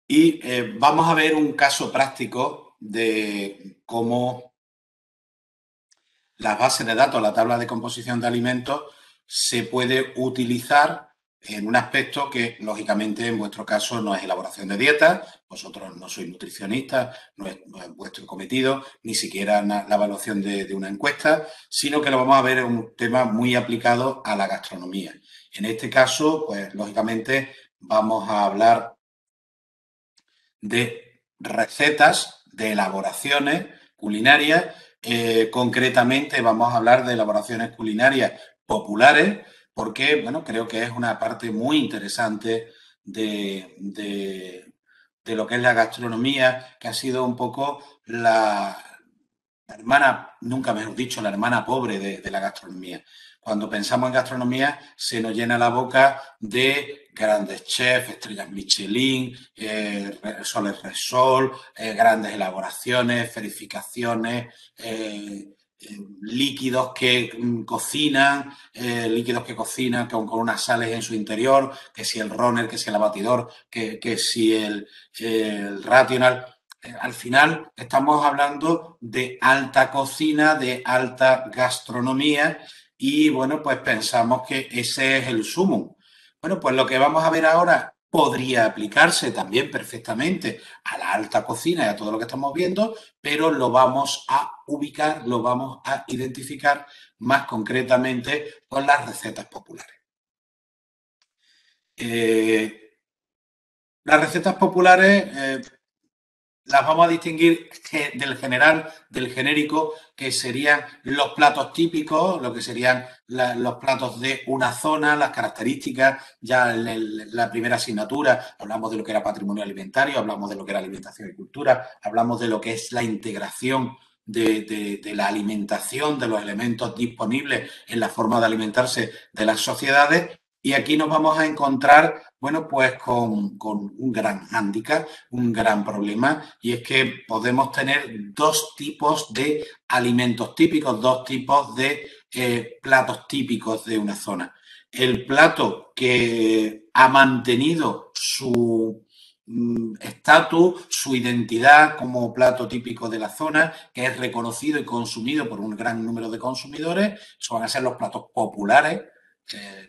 Y vamos a ver un caso práctico de cómo las bases de datos, la tabla de composición de alimentos, se puede utilizar en un aspecto que, lógicamente, en vuestro caso no es elaboración de dietas, vosotros no sois nutricionistas, no es vuestro cometido, ni siquiera la evaluación de una encuesta, sino que lo vamos a ver en un tema muy aplicado a la gastronomía. En este caso, pues, lógicamente, vamos a hablar de recetas, de elaboraciones culinarias. Concretamente vamos a hablar de elaboraciones culinarias populares, porque bueno, creo que es una parte muy interesante de lo que es la gastronomía, que ha sido un poco la hermana, nunca mejor dicho, la hermana pobre de la gastronomía. Cuando pensamos en gastronomía, se nos llena la boca de grandes chefs, estrellas Michelin, Soles Resol, grandes elaboraciones, verificaciones, líquidos que cocinan, con unas sales en su interior, que si el runner, que si el abatidor, que si el rational. Al final estamos hablando de alta cocina, de alta gastronomía y bueno, pues pensamos que ese es el sumum. Bueno, pues lo que vamos a ver ahora podría aplicarse también perfectamente a la alta cocina y a todo lo que estamos viendo, pero lo vamos a ubicar, lo vamos a identificar más concretamente con las recetas populares. Eh, las recetas populares las vamos a distinguir del general, del genérico, que serían los platos típicos, lo que serían los platos de una zona, las características, ya en la primera asignatura hablamos de lo que era patrimonio alimentario, hablamos de lo que era alimentación y cultura, hablamos de lo que es la integración de la alimentación, de los elementos disponibles en la forma de alimentarse de las sociedades. Y aquí nos vamos a encontrar, bueno, pues con un gran hándicap, un gran problema, y es que podemos tener dos tipos de alimentos típicos, dos tipos de platos típicos de una zona. El plato que ha mantenido su estatus, su identidad como plato típico de la zona, que es reconocido y consumido por un gran número de consumidores, eso van a ser los platos populares,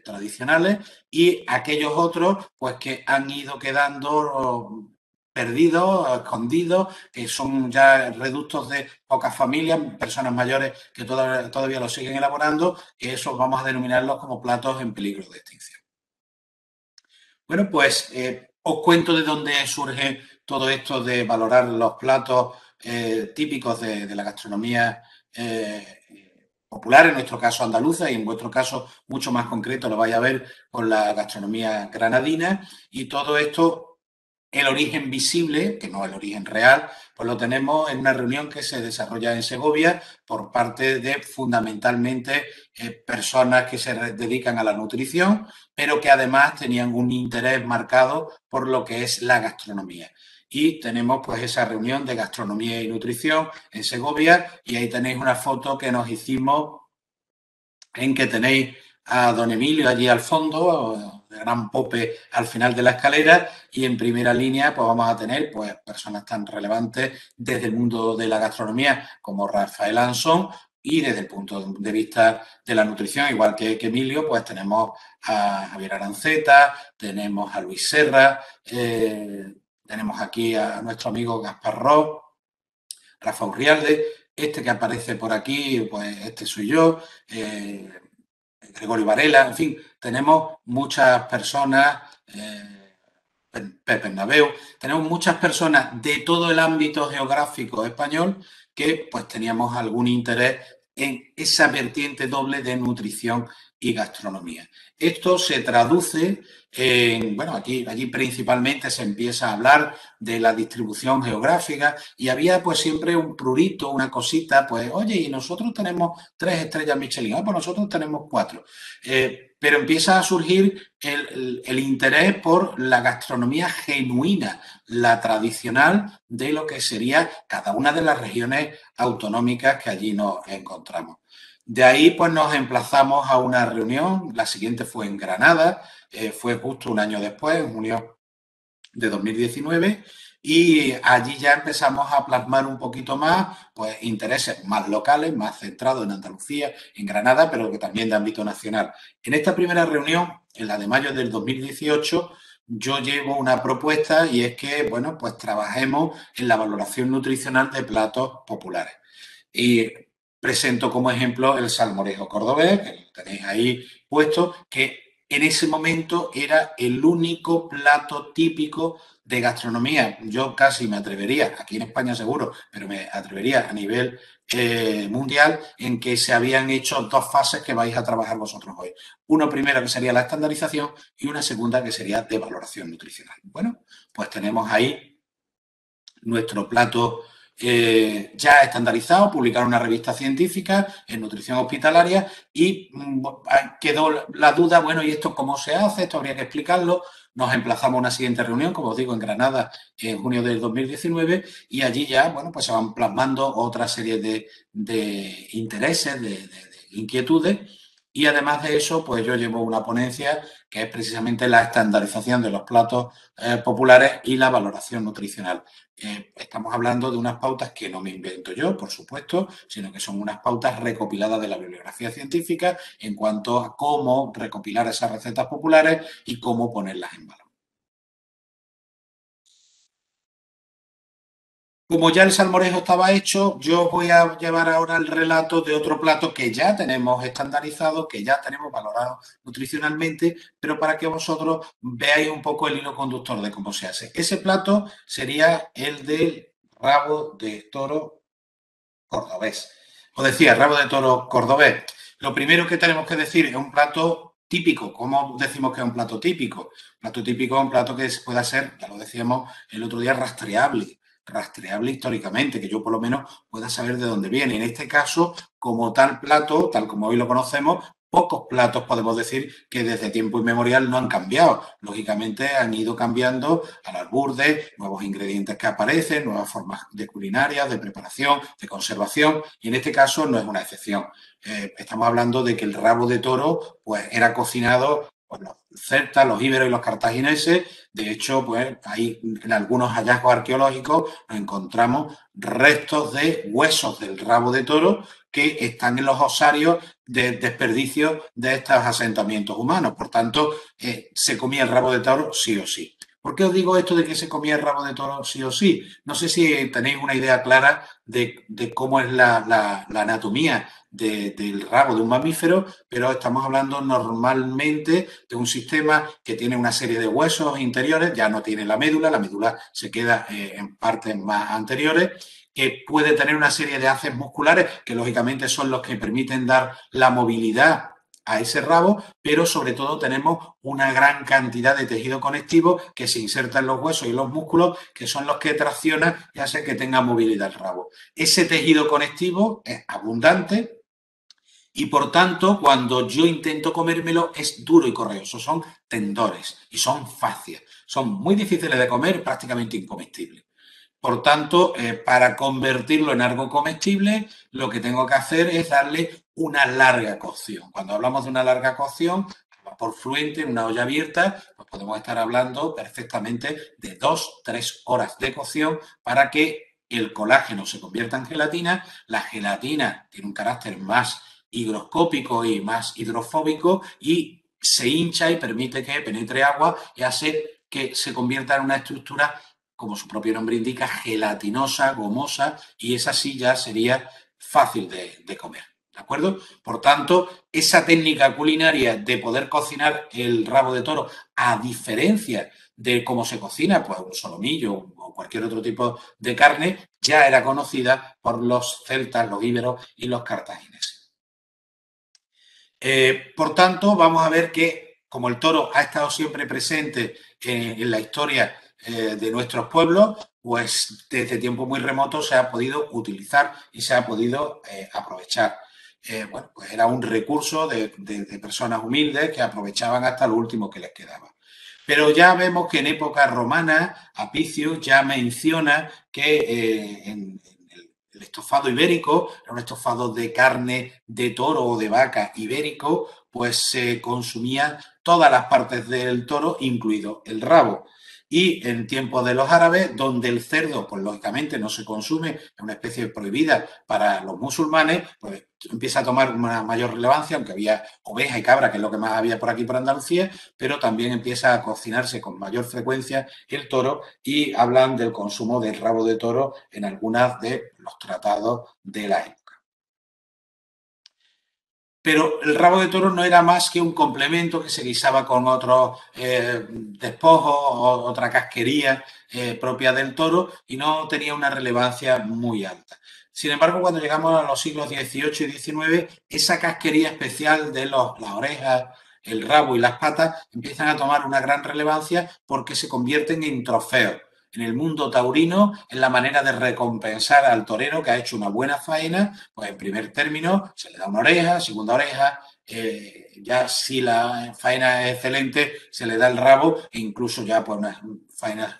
tradicionales, y aquellos otros pues que han ido quedando perdidos, escondidos, que son ya reductos de pocas familias, personas mayores que todavía lo siguen elaborando, que esos vamos a denominarlos como platos en peligro de extinción. Bueno, pues os cuento de dónde surge todo esto de valorar los platos típicos de la gastronomía popular, en nuestro caso andaluza y en vuestro caso mucho más concreto lo vais a ver con la gastronomía granadina, y todo esto, el origen visible, que no el origen real, pues lo tenemos en una reunión que se desarrolla en Segovia por parte de fundamentalmente personas que se dedican a la nutrición, pero que además tenían un interés marcado por lo que es la gastronomía. Y tenemos pues esa reunión de gastronomía y nutrición en Segovia, y ahí tenéis una foto que nos hicimos en que tenéis a don Emilio allí al fondo, de gran pope al final de la escalera, y en primera línea pues vamos a tener pues personas tan relevantes desde el mundo de la gastronomía como Rafael Ansón, y desde el punto de vista de la nutrición, igual que Emilio, pues tenemos a Javier Aranceta, tenemos a Luis Serra, tenemos aquí a nuestro amigo Gaspar Ross, Rafa Urrialde, este que aparece por aquí, pues este soy yo, Gregorio Varela, en fin, tenemos muchas personas, Pepe Naveu, tenemos muchas personas de todo el ámbito geográfico español que pues teníamos algún interés en esa vertiente doble de nutrición y gastronomía. Esto se traduce en, bueno, allí principalmente se empieza a hablar de la distribución geográfica, y había pues siempre un prurito, una cosita, pues oye, y nosotros tenemos 3 estrellas Michelin, pues nosotros tenemos 4. Pero empieza a surgir el interés por la gastronomía genuina, la tradicional de lo que sería cada una de las regiones autonómicas que allí nos encontramos. De ahí pues nos emplazamos a una reunión, la siguiente fue en Granada, fue justo un año después, en junio de 2019 y allí ya empezamos a plasmar un poquito más pues, intereses más locales, más centrados en Andalucía, en Granada, pero que también de ámbito nacional. En esta primera reunión, en la de mayo del 2018, yo llevo una propuesta y es que, bueno, pues trabajemos en la valoración nutricional de platos populares. Y presento como ejemplo el salmorejo cordobés, que lo tenéis ahí puesto, que en ese momento era el único plato típico de gastronomía. Yo casi me atrevería, aquí en España seguro, pero me atrevería a nivel mundial en que se habían hecho dos fases que vais a trabajar vosotros hoy. Uno primero que sería la estandarización y una segunda que sería de valoración nutricional. Bueno, pues tenemos ahí nuestro plato ya estandarizado, publicado en una revista científica en nutrición hospitalaria y quedó la duda, bueno, ¿y esto cómo se hace? Esto habría que explicarlo. Nos emplazamos a una siguiente reunión, como os digo, en Granada en junio del 2019 y allí ya, bueno, pues se van plasmando otra serie de intereses, de inquietudes y además de eso, pues yo llevo una ponencia que es precisamente la estandarización de los platos populares y la valoración nutricional. Estamos hablando de unas pautas que no me invento yo, por supuesto, sino que son unas pautas recopiladas de la bibliografía científica en cuanto a cómo recopilar esas recetas populares y cómo ponerlas en valor. Como ya el salmorejo estaba hecho, yo voy a llevar ahora el relato de otro plato que ya tenemos estandarizado, que ya tenemos valorado nutricionalmente, pero para que vosotros veáis un poco el hilo conductor de cómo se hace. Ese plato sería el del rabo de toro cordobés. Os decía, rabo de toro cordobés. Lo primero que tenemos que decir es un plato típico. ¿Cómo decimos que es un plato típico? Plato típico es un plato que pueda ser, ya lo decíamos el otro día, rastreable históricamente, que yo por lo menos pueda saber de dónde viene. En este caso, como tal plato, tal como hoy lo conocemos, pocos platos podemos decir que desde tiempo inmemorial no han cambiado. Lógicamente han ido cambiando al alburde, nuevos ingredientes que aparecen, nuevas formas de culinarias, de preparación, de conservación, y en este caso no es una excepción. Estamos hablando de que el rabo de toro pues, era cocinado por los celtas, los íberos y los cartagineses. De hecho, pues ahí en algunos hallazgos arqueológicos nos encontramos restos de huesos del rabo de toro que están en los osarios de desperdicio de estos asentamientos humanos. Por tanto, se comía el rabo de toro sí o sí. ¿Por qué os digo esto de que se comía el rabo de toro sí o sí? No sé si tenéis una idea clara de cómo es la anatomía del rabo de un mamífero, pero estamos hablando normalmente de un sistema que tiene una serie de huesos interiores, ya no tiene la médula se queda en partes más anteriores, que puede tener una serie de haces musculares que lógicamente son los que permiten dar la movilidad a ese rabo, pero sobre todo tenemos una gran cantidad de tejido conectivo que se inserta en los huesos y los músculos, que son los que traccionan y hacen que tenga movilidad el rabo. Ese tejido conectivo es abundante y por tanto, cuando yo intento comérmelo, es duro y correoso. Son tendores y son fascias. Son muy difíciles de comer, prácticamente incomestibles. Por tanto, para convertirlo en algo comestible, lo que tengo que hacer es darle una larga cocción. Cuando hablamos de una larga cocción, a vapor fluente, en una olla abierta, pues podemos estar hablando perfectamente de 2-3 horas de cocción para que el colágeno se convierta en gelatina. La gelatina tiene un carácter más higroscópico y más hidrofóbico y se hincha y permite que penetre agua y hace que se convierta en una estructura, como su propio nombre indica, gelatinosa, gomosa, y esa sí ya sería fácil de comer. ¿De acuerdo? Por tanto, esa técnica culinaria de poder cocinar el rabo de toro, a diferencia de cómo se cocina, pues un solomillo o cualquier otro tipo de carne, ya era conocida por los celtas, los íberos y los cartagineses. Por tanto, vamos a ver que como el toro ha estado siempre presente en la historia de nuestros pueblos, pues desde tiempo muy remoto se ha podido utilizar y se ha podido aprovechar. Bueno, pues era un recurso de personas humildes que aprovechaban hasta lo último que les quedaba. Pero ya vemos que en época romana, Apicius ya menciona que el estofado ibérico, era un estofado de carne de toro o de vaca ibérico, pues se consumía todas las partes del toro, incluido el rabo. y en tiempos de los árabes, donde el cerdo, pues lógicamente no se consume, es una especie prohibida para los musulmanes, pues empieza a tomar una mayor relevancia, aunque había oveja y cabra, que es lo que más había por aquí por Andalucía, pero también empieza a cocinarse con mayor frecuencia el toro y hablan del consumo del rabo de toro en algunas de los tratados de la época. Pero el rabo de toro no era más que un complemento que se guisaba con otros despojos o otra casquería propia del toro y no tenía una relevancia muy alta. Sin embargo, cuando llegamos a los siglos XVIII y XIX, esa casquería especial de las orejas, el rabo y las patas empiezan a tomar una gran relevancia porque se convierten en trofeos en el mundo taurino, en la manera de recompensar al torero que ha hecho una buena faena, pues en primer término se le da una oreja, segunda oreja, ya si la faena es excelente se le da el rabo e incluso ya pues unas faenas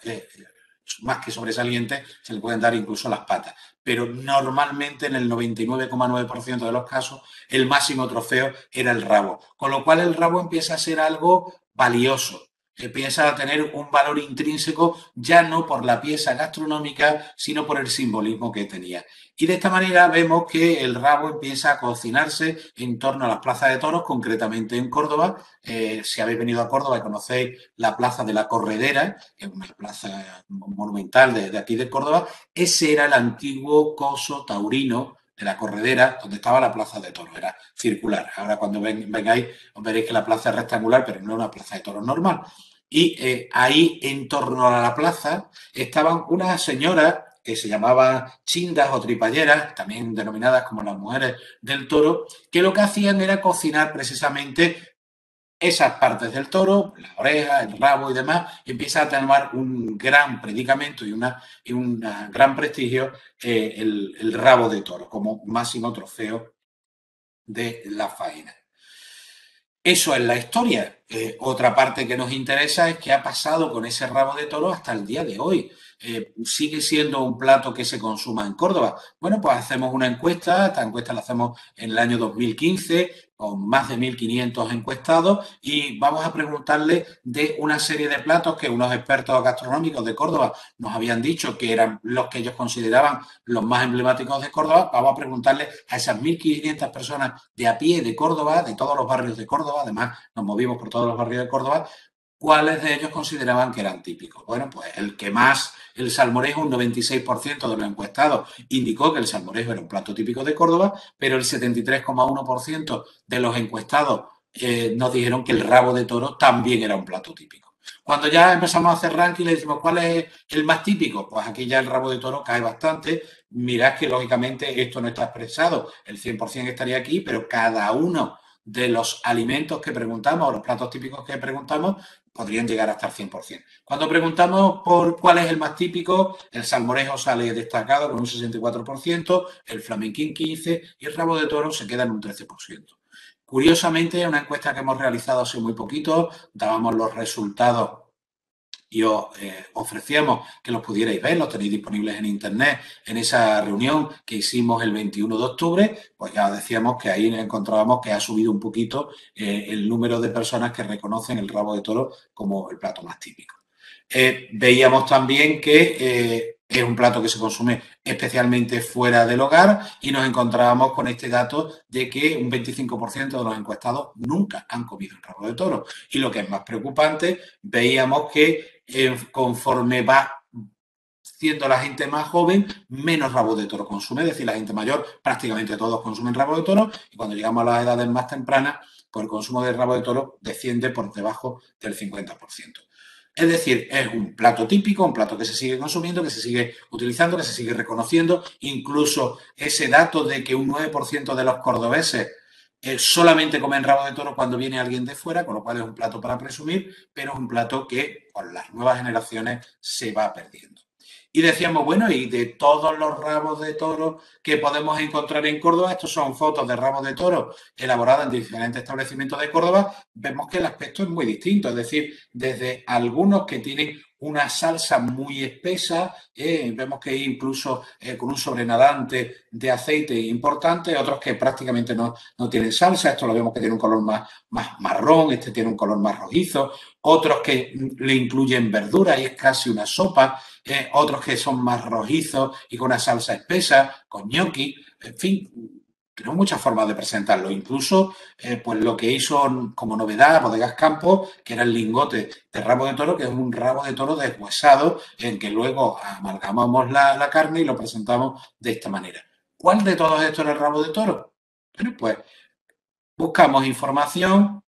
más que sobresalientes se le pueden dar incluso las patas. Pero normalmente en el 99,9% de los casos el máximo trofeo era el rabo, con lo cual el rabo empieza a ser algo valioso, empieza a tener un valor intrínseco ya no por la pieza gastronómica, sino por el simbolismo que tenía. Y de esta manera vemos que el rabo empieza a cocinarse en torno a las plazas de toros, concretamente en Córdoba. Si habéis venido a Córdoba y conocéis la Plaza de la Corredera, que es una plaza monumental de aquí de Córdoba, ese era el antiguo coso taurino de la Corredera, donde estaba la plaza de toros, era circular. Ahora cuando vengáis os veréis que la plaza es rectangular, pero no es una plaza de toros normal. Y ahí, en torno a la plaza, estaban unas señoras que se llamaban chindas o tripalleras, también denominadas como las mujeres del toro, que lo que hacían era cocinar precisamente esas partes del toro, la oreja, el rabo y demás, y empieza a tener un gran predicamento y un gran prestigio el rabo de toro como máximo trofeo de la faena. Eso es la historia. Otra parte que nos interesa es qué ha pasado con ese rabo de toro hasta el día de hoy. ¿Sigue siendo un plato que se consuma en Córdoba? Bueno, pues hacemos una encuesta. Esta encuesta la hacemos en el año 2015 con más de 1.500 encuestados y vamos a preguntarle de una serie de platos que unos expertos gastronómicos de Córdoba nos habían dicho que eran los que ellos consideraban los más emblemáticos de Córdoba. Vamos a preguntarle a esas 1.500 personas de a pie de Córdoba, de todos los barrios de Córdoba, además nos movimos por todos los barrios de Córdoba, cuáles de ellos consideraban que eran típicos. Bueno, pues el que más, el salmorejo, un 96% de los encuestados indicó que el salmorejo era un plato típico de Córdoba, pero el 73,1% de los encuestados nos dijeron que el rabo de toro también era un plato típico. Cuando ya empezamos a hacer ranking, le decimos cuál es el más típico, pues aquí ya el rabo de toro cae bastante. Mirad que lógicamente esto no está expresado, el 100% estaría aquí, pero cada uno de los alimentos que preguntamos o los platos típicos que preguntamos podrían llegar hasta el 100%. Cuando preguntamos por cuál es el más típico, el salmorejo sale destacado con un 64%, el flamenquín 15% y el rabo de toro se queda en un 13%. Curiosamente, una encuesta que hemos realizado hace muy poquito, dábamos los resultados y os ofrecíamos que los pudierais ver, los tenéis disponibles en internet en esa reunión que hicimos el 21 de octubre, pues ya decíamos que ahí encontrábamos que ha subido un poquito el número de personas que reconocen el rabo de toro como el plato más típico. Veíamos también que es un plato que se consume especialmente fuera del hogar y nos encontrábamos con este dato de que un 25% de los encuestados nunca han comido el rabo de toro. Y lo que es más preocupante, veíamos que conforme va siendo la gente más joven, menos rabo de toro consume, es decir, la gente mayor, prácticamente todos consumen rabo de toro y cuando llegamos a las edades más tempranas, pues el consumo de rabo de toro desciende por debajo del 50%. Es decir, es un plato típico, un plato que se sigue consumiendo, que se sigue utilizando, que se sigue reconociendo. Incluso ese dato de que un 9% de los cordobeses solamente comen rabo de toro cuando viene alguien de fuera, con lo cual es un plato para presumir, pero es un plato que con las nuevas generaciones se va perdiendo. Y decíamos, bueno, y de todos los rabos de toro que podemos encontrar en Córdoba, estos son fotos de rabos de toro elaboradas en diferentes establecimientos de Córdoba, vemos que el aspecto es muy distinto, es decir, desde algunos que tienen una salsa muy espesa, vemos que incluso con un sobrenadante de aceite importante, otros que prácticamente no tienen salsa, esto lo vemos que tiene un color más marrón, este tiene un color más rojizo, otros que le incluyen verdura y es casi una sopa, otros que son más rojizos y con una salsa espesa, con gnocchi, en fin, tenemos muchas formas de presentarlo. Incluso, pues lo que hizo como novedad Bodegas Campos, que era el lingote de rabo de toro, que es un rabo de toro deshuesado, en que luego amalgamamos la carne y lo presentamos de esta manera. ¿Cuál de todos estos era el rabo de toro? Bueno, pues buscamos información,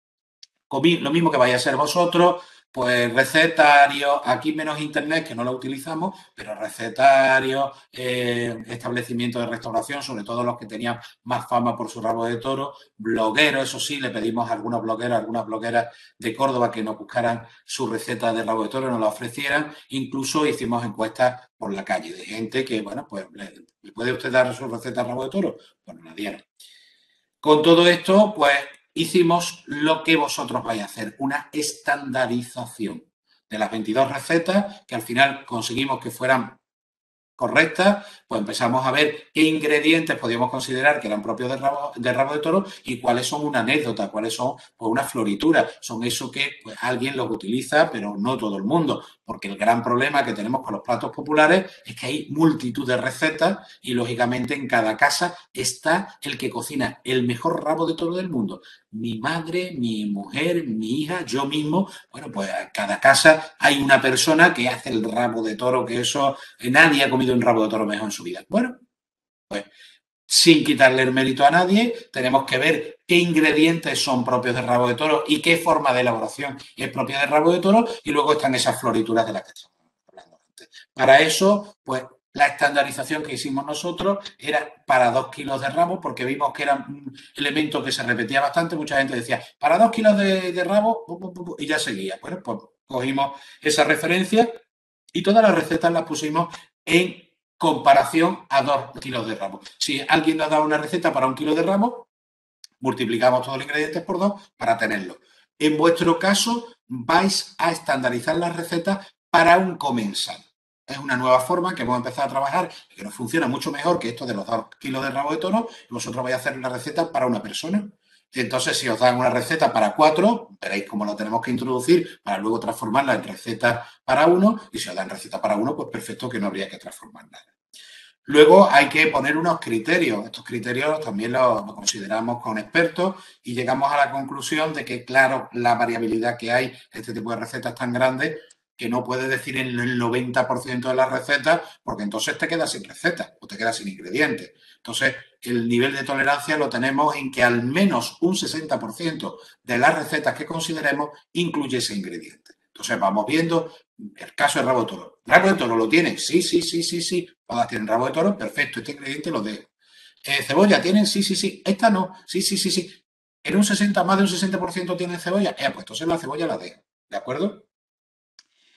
lo mismo que vais a hacer vosotros, pues recetarios, aquí menos internet, que no lo utilizamos, pero recetarios, establecimientos de restauración, sobre todo los que tenían más fama por su rabo de toro, blogueros, eso sí, le pedimos a algunos blogueros, algunas blogueras de Córdoba que nos buscaran su receta de rabo de toro, nos la ofrecieran, incluso hicimos encuestas por la calle de gente que, bueno, pues, ¿le puede usted dar su receta de rabo de toro? Pues nos la dieron. Con todo esto, pues hicimos lo que vosotros vais a hacer, una estandarización de las 22 recetas que al final conseguimos que fueran correctas, pues empezamos a ver qué ingredientes podíamos considerar que eran propios de rabo de toro y cuáles son una anécdota, cuáles son pues, una floritura, son eso que pues, alguien los utiliza, pero no todo el mundo, porque el gran problema que tenemos con los platos populares es que hay multitud de recetas y lógicamente en cada casa está el que cocina el mejor rabo de toro del mundo. Mi madre, mi mujer, mi hija, yo mismo, bueno, pues en cada casa hay una persona que hace el rabo de toro, que eso nadie ha comido un rabo de toro mejor en su vida. Bueno, pues sin quitarle el mérito a nadie, tenemos que ver qué ingredientes son propios del rabo de toro y qué forma de elaboración es propia del rabo de toro y luego están esas florituras de las que estamos hablando antes. Para eso, pues la estandarización que hicimos nosotros era para 2 kilos de rabo, porque vimos que era un elemento que se repetía bastante. Mucha gente decía, para 2 kilos de rabo, y ya seguía. Bueno, pues cogimos esa referencia y todas las recetas las pusimos en comparación a 2 kilos de rabo. Si alguien nos da una receta para 1 kilo de rabo, multiplicamos todos los ingredientes por 2 para tenerlo. En vuestro caso, vais a estandarizar las recetas para un comensal. Es una nueva forma que hemos empezado a trabajar y que nos funciona mucho mejor que esto de los 2 kilos de rabo de toro y vosotros vais a hacer una receta para una persona. Entonces, si os dan una receta para 4, veréis cómo lo tenemos que introducir para luego transformarla en receta para 1 y si os dan receta para 1, pues perfecto, que no habría que transformar nada. Luego hay que poner unos criterios. Estos criterios también los consideramos con expertos y llegamos a la conclusión de que, claro, la variabilidad que hay, este tipo de recetas tan grandes, que no puedes decir en el 90% de las recetas, porque entonces te quedas sin recetas o te quedas sin ingredientes. Entonces, el nivel de tolerancia lo tenemos en que al menos un 60% de las recetas que consideremos incluye ese ingrediente. Entonces, vamos viendo el caso de rabo de toro. ¿Rabo de toro lo tiene? Sí, sí, sí, sí, sí. Todas tienen rabo de toro, perfecto, este ingrediente lo dejo. ¿Cebolla tienen? Sí, sí, sí. Esta no. Sí, sí, sí, sí. En un 60, más de un 60% tienen cebolla. Pues entonces la cebolla la dejo. ¿De acuerdo?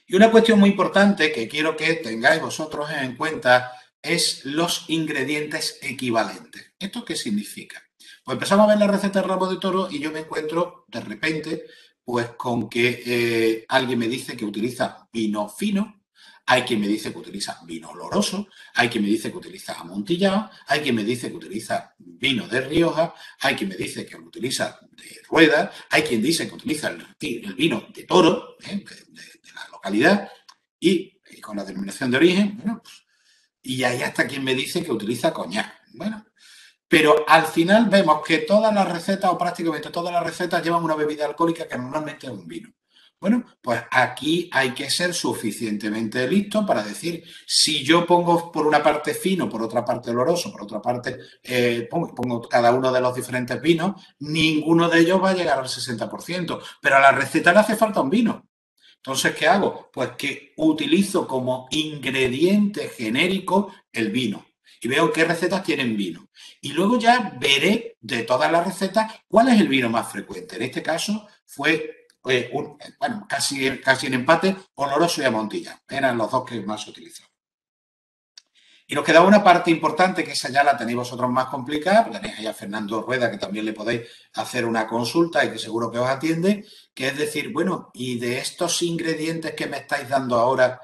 Y una cuestión muy importante que quiero que tengáis vosotros en cuenta es los ingredientes equivalentes. ¿Esto qué significa? Pues empezamos a ver la receta de rabo de toro y yo me encuentro de repente pues con que alguien me dice que utiliza vino fino, hay quien me dice que utiliza vino oloroso, hay quien me dice que utiliza amontillado, hay quien me dice que utiliza vino de Rioja, hay quien me dice que utiliza de rueda, hay quien dice que utiliza el vino de toro, de la localidad, y con la denominación de origen, bueno, pues, y hay hasta quien me dice que utiliza coñac. Bueno, pero al final vemos que todas las recetas, o prácticamente todas las recetas, llevan una bebida alcohólica que normalmente es un vino. Bueno, pues aquí hay que ser suficientemente listo para decir, si yo pongo por una parte fino, por otra parte oloroso, por otra parte pongo cada uno de los diferentes vinos, ninguno de ellos va a llegar al 60%, pero a la receta le hace falta un vino. Entonces, ¿qué hago? Pues que utilizo como ingrediente genérico el vino y veo qué recetas tienen vino. Y luego ya veré de todas las recetas cuál es el vino más frecuente. En este caso fue, bueno, casi en empate, oloroso y amontillado. Eran los dos que más se utilizaban. Y nos quedaba una parte importante, que esa ya la tenéis vosotros más complicada, tenéis ahí a Fernando Rueda, que también le podéis hacer una consulta y que seguro que os atiende, que es decir, bueno, y de estos ingredientes que me estáis dando ahora,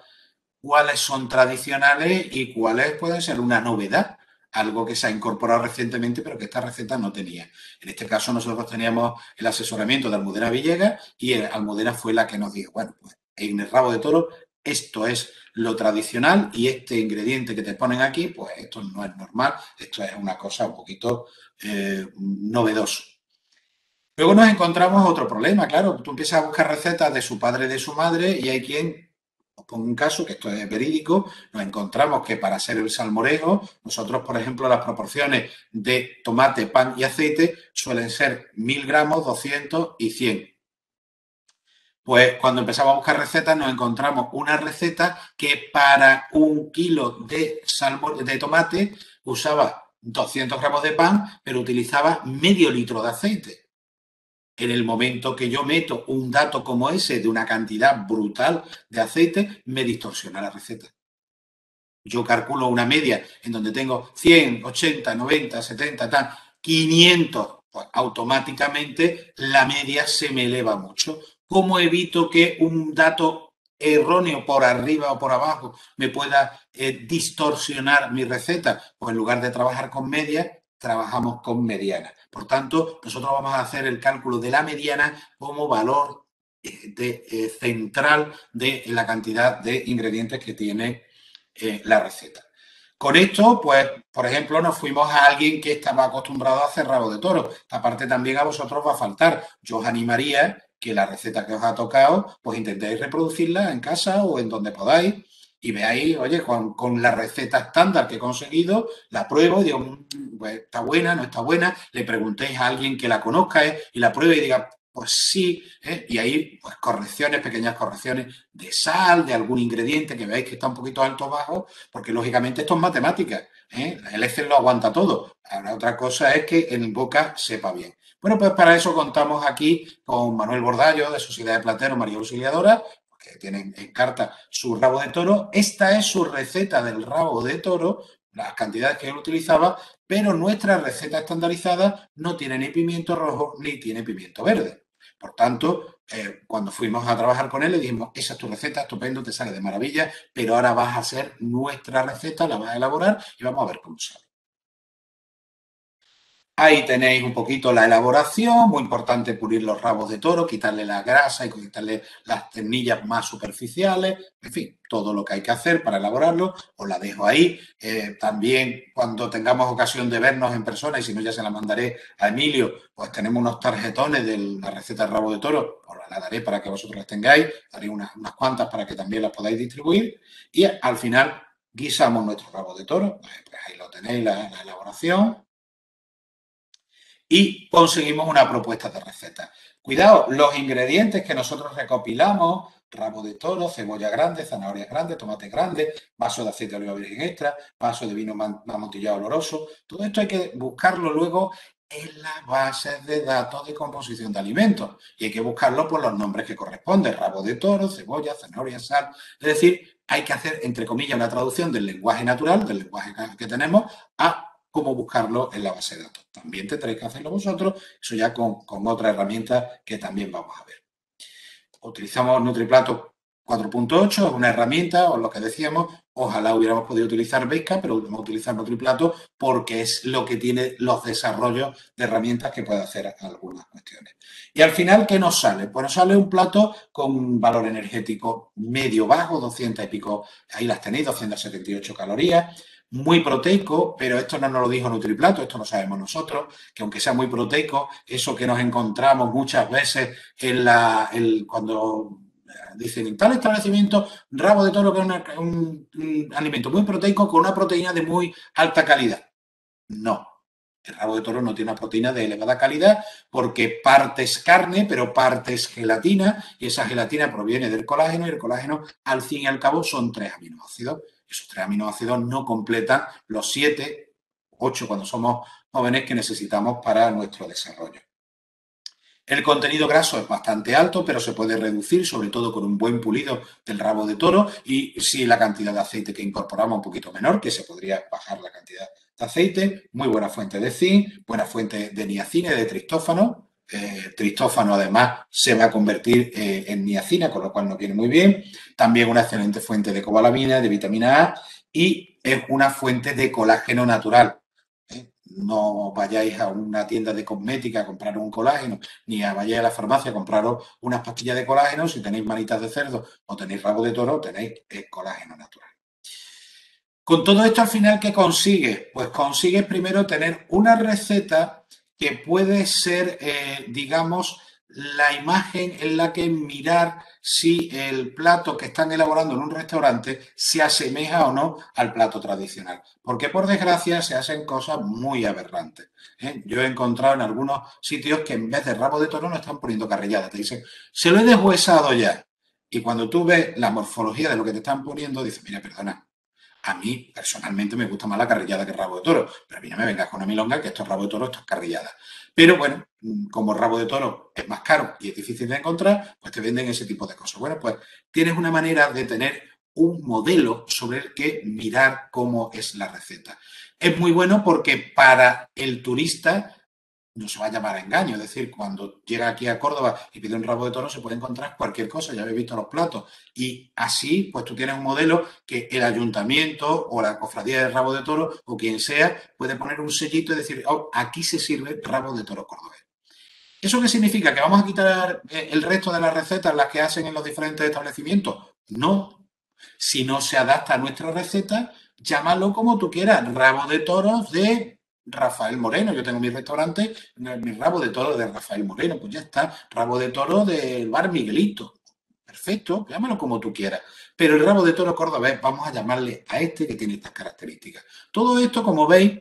¿cuáles son tradicionales y cuáles pueden ser una novedad? Algo que se ha incorporado recientemente, pero que esta receta no tenía. En este caso, nosotros teníamos el asesoramiento de Almudena Villegas y Almudena fue la que nos dijo, bueno, pues en el rabo de toro esto es lo tradicional y este ingrediente que te ponen aquí, pues esto no es normal, esto es una cosa un poquito novedoso. Luego nos encontramos otro problema, claro, tú empiezas a buscar recetas de su padre y de su madre y hay quien, os pongo un caso, que esto es verídico, nos encontramos que para hacer el salmorejo, nosotros, por ejemplo, las proporciones de tomate, pan y aceite suelen ser 1000 gramos, 200 y 100. Pues cuando empezamos a buscar recetas nos encontramos una receta que para 1 kilo de tomate usaba 200 gramos de pan, pero utilizaba medio litro de aceite. En el momento que yo meto un dato como ese de una cantidad brutal de aceite, me distorsiona la receta. Yo calculo una media en donde tengo 100, 80, 90, 70, tal, 500, pues automáticamente la media se me eleva mucho. ¿Cómo evito que un dato erróneo por arriba o por abajo me pueda distorsionar mi receta? Pues en lugar de trabajar con media, trabajamos con mediana. Por tanto, nosotros vamos a hacer el cálculo de la mediana como valor central de la cantidad de ingredientes que tiene la receta. Con esto, pues, por ejemplo, nos fuimos a alguien que estaba acostumbrado a hacer rabo de toro. Esta parte también a vosotros va a faltar. Yo os animaría que la receta que os ha tocado, pues intentéis reproducirla en casa o en donde podáis y veáis, oye, con la receta estándar que he conseguido, la pruebo y digo, pues, está buena, no está buena. Le preguntéis a alguien que la conozca y la pruebe y diga, pues sí, y ahí, pues correcciones, pequeñas correcciones de sal, de algún ingrediente que veáis que está un poquito alto o bajo, porque lógicamente esto es matemáticas, el Excel lo aguanta todo. Ahora otra cosa es que en boca sepa bien. Bueno, pues para eso contamos aquí con Manuel Bordallo, de Sociedad de Plateros María Auxiliadora, que tienen en carta su rabo de toro. Esta es su receta del rabo de toro, las cantidades que él utilizaba, pero nuestra receta estandarizada no tiene ni pimiento rojo ni tiene pimiento verde. Por tanto, cuando fuimos a trabajar con él, le dijimos, esa es tu receta, estupendo, te sale de maravilla, pero ahora vas a hacer nuestra receta, la vas a elaborar y vamos a ver cómo sale. Ahí tenéis un poquito la elaboración, muy importante pulir los rabos de toro, quitarle la grasa y quitarle las ternillas más superficiales, en fin, todo lo que hay que hacer para elaborarlo, os la dejo ahí. También cuando tengamos ocasión de vernos en persona, y si no ya se la mandaré a Emilio, pues tenemos unos tarjetones de la receta del rabo de toro, os la daré para que vosotros las tengáis, daré unas cuantas para que también las podáis distribuir y al final guisamos nuestro rabo de toro, pues ahí lo tenéis, la elaboración y conseguimos una propuesta de receta. Cuidado, los ingredientes que nosotros recopilamos, rabo de toro, cebolla grande, zanahorias grandes, tomate grande, vaso de aceite de oliva virgen extra, vaso de vino amontillado oloroso, todo esto hay que buscarlo luego en las bases de datos de composición de alimentos y hay que buscarlo por los nombres que corresponden, rabo de toro, cebolla, zanahoria, sal, es decir, hay que hacer, entre comillas, una traducción del lenguaje natural, del lenguaje que tenemos, a cómo buscarlo en la base de datos. También tendréis que hacerlo vosotros, eso ya con otra herramienta que también vamos a ver. Utilizamos NutriPlato 4.8, es una herramienta, o lo que decíamos, ojalá hubiéramos podido utilizar Beisca, pero vamos a utilizar NutriPlato porque es lo que tiene los desarrollos de herramientas que puede hacer algunas cuestiones. Y al final, ¿qué nos sale? Pues nos sale un plato con un valor energético medio-bajo, 200 y pico, ahí las tenéis, 278 calorías, muy proteico, pero esto no nos lo dijo NutriPlato, esto lo sabemos nosotros, que aunque sea muy proteico, eso que nos encontramos muchas veces cuando dicen en tal establecimiento, rabo de toro que es un alimento muy proteico con una proteína de muy alta calidad. No, el rabo de toro no tiene una proteína de elevada calidad porque parte es carne, pero parte es gelatina y esa gelatina proviene del colágeno y el colágeno al fin y al cabo son 3 aminoácidos. Esos 3 aminoácidos no completan los 7, 8 cuando somos jóvenes que necesitamos para nuestro desarrollo. El contenido graso es bastante alto, pero se puede reducir, sobre todo con un buen pulido del rabo de toro y si la cantidad de aceite que incorporamos un poquito menor, que se podría bajar la cantidad de aceite, muy buena fuente de zinc, buena fuente de niacina y de triptófano, Tristófano, además, se va a convertir en niacina, con lo cual no viene muy bien. También una excelente fuente de cobalamina, de vitamina A, y es una fuente de colágeno natural. No vayáis a una tienda de cosmética a comprar un colágeno, ni vayáis a la farmacia a compraros unas pastillas de colágeno. Si tenéis manitas de cerdo o tenéis rabo de toro, tenéis colágeno natural. Con todo esto, al final, ¿qué consigues? Pues consigues primero tener una receta que puede ser, digamos, la imagen en la que mirar si el plato que están elaborando en un restaurante se asemeja o no al plato tradicional. Porque, por desgracia, se hacen cosas muy aberrantes. Yo he encontrado en algunos sitios que en vez de rabo de toro no están poniendo carrillada. Te dicen, se lo he deshuesado ya. Y cuando tú ves la morfología de lo que te están poniendo, dices, mira, perdona, a mí, personalmente, me gusta más la carrillada que el rabo de toro. Pero a mí no me vengas con una milonga, que esto es rabo de toro, esto es carrillada. Pero bueno, como el rabo de toro es más caro y es difícil de encontrar, pues te venden ese tipo de cosas. Bueno, pues tienes una manera de tener un modelo sobre el que mirar cómo es la receta. Es muy bueno porque para el turista no se va a llamar a engaño. Es decir, cuando llega aquí a Córdoba y pide un rabo de toro, se puede encontrar cualquier cosa. Ya habéis visto los platos. Y así, pues tú tienes un modelo que el ayuntamiento o la cofradía de rabo de toro o quien sea puede poner un sellito y decir, oh, aquí se sirve rabo de toro cordobés. ¿Eso qué significa? ¿Que vamos a quitar el resto de las recetas, las que hacen en los diferentes establecimientos? No. Si no se adapta a nuestra receta, llámalo como tú quieras. Rabo de toros de Rafael Moreno. Yo tengo mi restaurante, mi rabo de toro de Rafael Moreno. Pues ya está. Rabo de toro del bar Miguelito. Perfecto, llámalo como tú quieras. Pero el rabo de toro cordobés, vamos a llamarle a este que tiene estas características. Todo esto, como veis,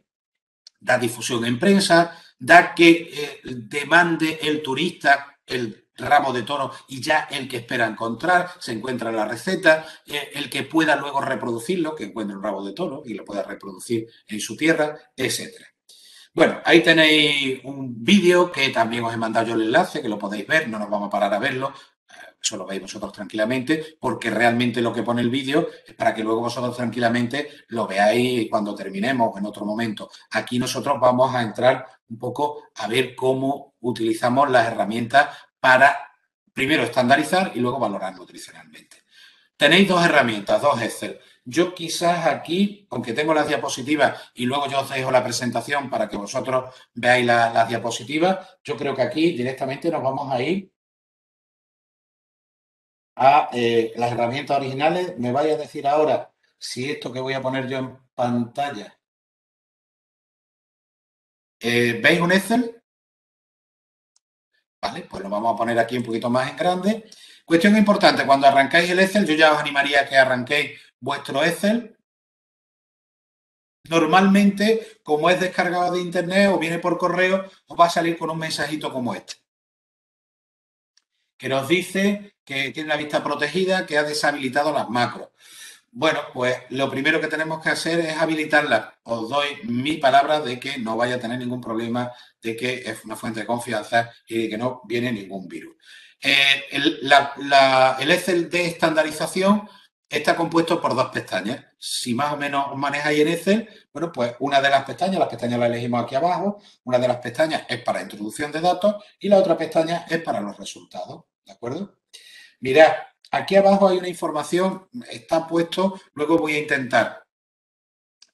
da difusión en prensa, da que demande el turista el rabo de toro y ya el que espera encontrar, se encuentra en la receta, el que pueda luego reproducirlo, que encuentre un rabo de toro y lo pueda reproducir en su tierra, etcétera. Bueno, ahí tenéis un vídeo que también os he mandado yo el enlace, que lo podéis ver, no nos vamos a parar a verlo, eso lo veis vosotros tranquilamente, porque realmente lo que pone el vídeo es para que luego vosotros tranquilamente lo veáis cuando terminemos o en otro momento. Aquí nosotros vamos a entrar un poco a ver cómo utilizamos las herramientas para, primero, estandarizar y luego valorar nutricionalmente. Tenéis dos herramientas, dos Excel. Yo quizás aquí, aunque tengo las diapositivas y luego yo os dejo la presentación para que vosotros veáis las diapositivas, yo creo que aquí directamente nos vamos a ir a las herramientas originales. Me vais a decir ahora si esto que voy a poner yo en pantalla. ¿Veis un Excel? Vale, pues lo vamos a poner aquí un poquito más en grande. Cuestión importante, cuando arrancáis el Excel, yo ya os animaría a que arranquéis vuestro Excel. Normalmente, como es descargado de internet o viene por correo, os va a salir con un mensajito como este, que nos dice que tiene la vista protegida, que ha deshabilitado las macros. Bueno, pues lo primero que tenemos que hacer es habilitarlas. Os doy mi palabra de que no vaya a tener ningún problema, de que es una fuente de confianza y de que no viene ningún virus. El Excel de estandarización está compuesto por dos pestañas. Si más o menos os manejáis en Excel, bueno, pues una de las pestañas la elegimos aquí abajo, una de las pestañas es para introducción de datos y la otra pestaña es para los resultados, ¿de acuerdo? Mirad, aquí abajo hay una información, está puesto, luego voy a intentar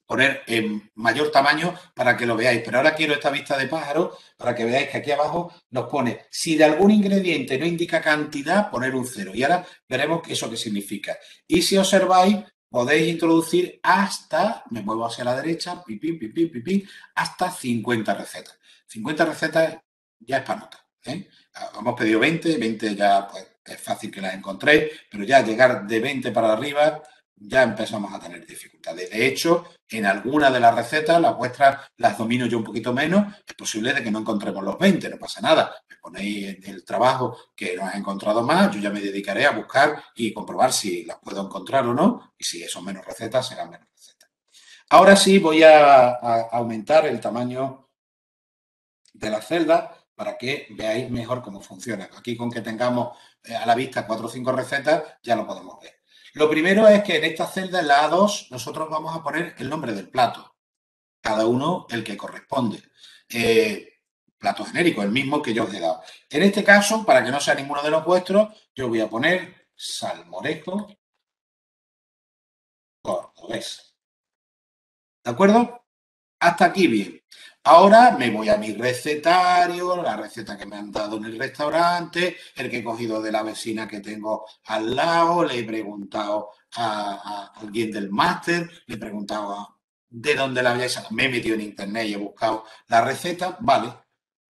poner en mayor tamaño para que lo veáis, pero ahora quiero esta vista de pájaro para que veáis que aquí abajo nos pone, si de algún ingrediente no indica cantidad, poner un 0. Y ahora veremos eso qué significa. Y si observáis, podéis introducir hasta, me muevo hacia la derecha, pipín, pipín, pipín, hasta 50 recetas. 50 recetas ya es para nota. Hemos pedido 20, 20 ya pues es fácil que las encontréis, pero ya llegar de 20 para arriba ya empezamos a tener dificultades. De hecho, en algunas de las recetas, las vuestras las domino yo un poquito menos, es posible de que no encontremos los 20, no pasa nada. Me ponéis en el trabajo que no has encontrado más, yo ya me dedicaré a buscar y comprobar si las puedo encontrar o no, y si son menos recetas, serán menos recetas. Ahora sí voy a aumentar el tamaño de las celdas para que veáis mejor cómo funciona. Aquí con que tengamos a la vista 4 o 5 recetas ya lo podemos ver. Lo primero es que en esta celda, en la A2, nosotros vamos a poner el nombre del plato, cada uno el que corresponde. plato genérico, el mismo que yo os he dado. En este caso, para que no sea ninguno de los vuestros, yo voy a poner salmorejo cordobés. ¿De acuerdo? Hasta aquí bien. Ahora me voy a mi recetario, la receta que me han dado en el restaurante, el que he cogido de la vecina que tengo al lado, le he preguntado a alguien del máster, le he preguntado de dónde la había sacado, me he metido en internet y he buscado la receta, vale,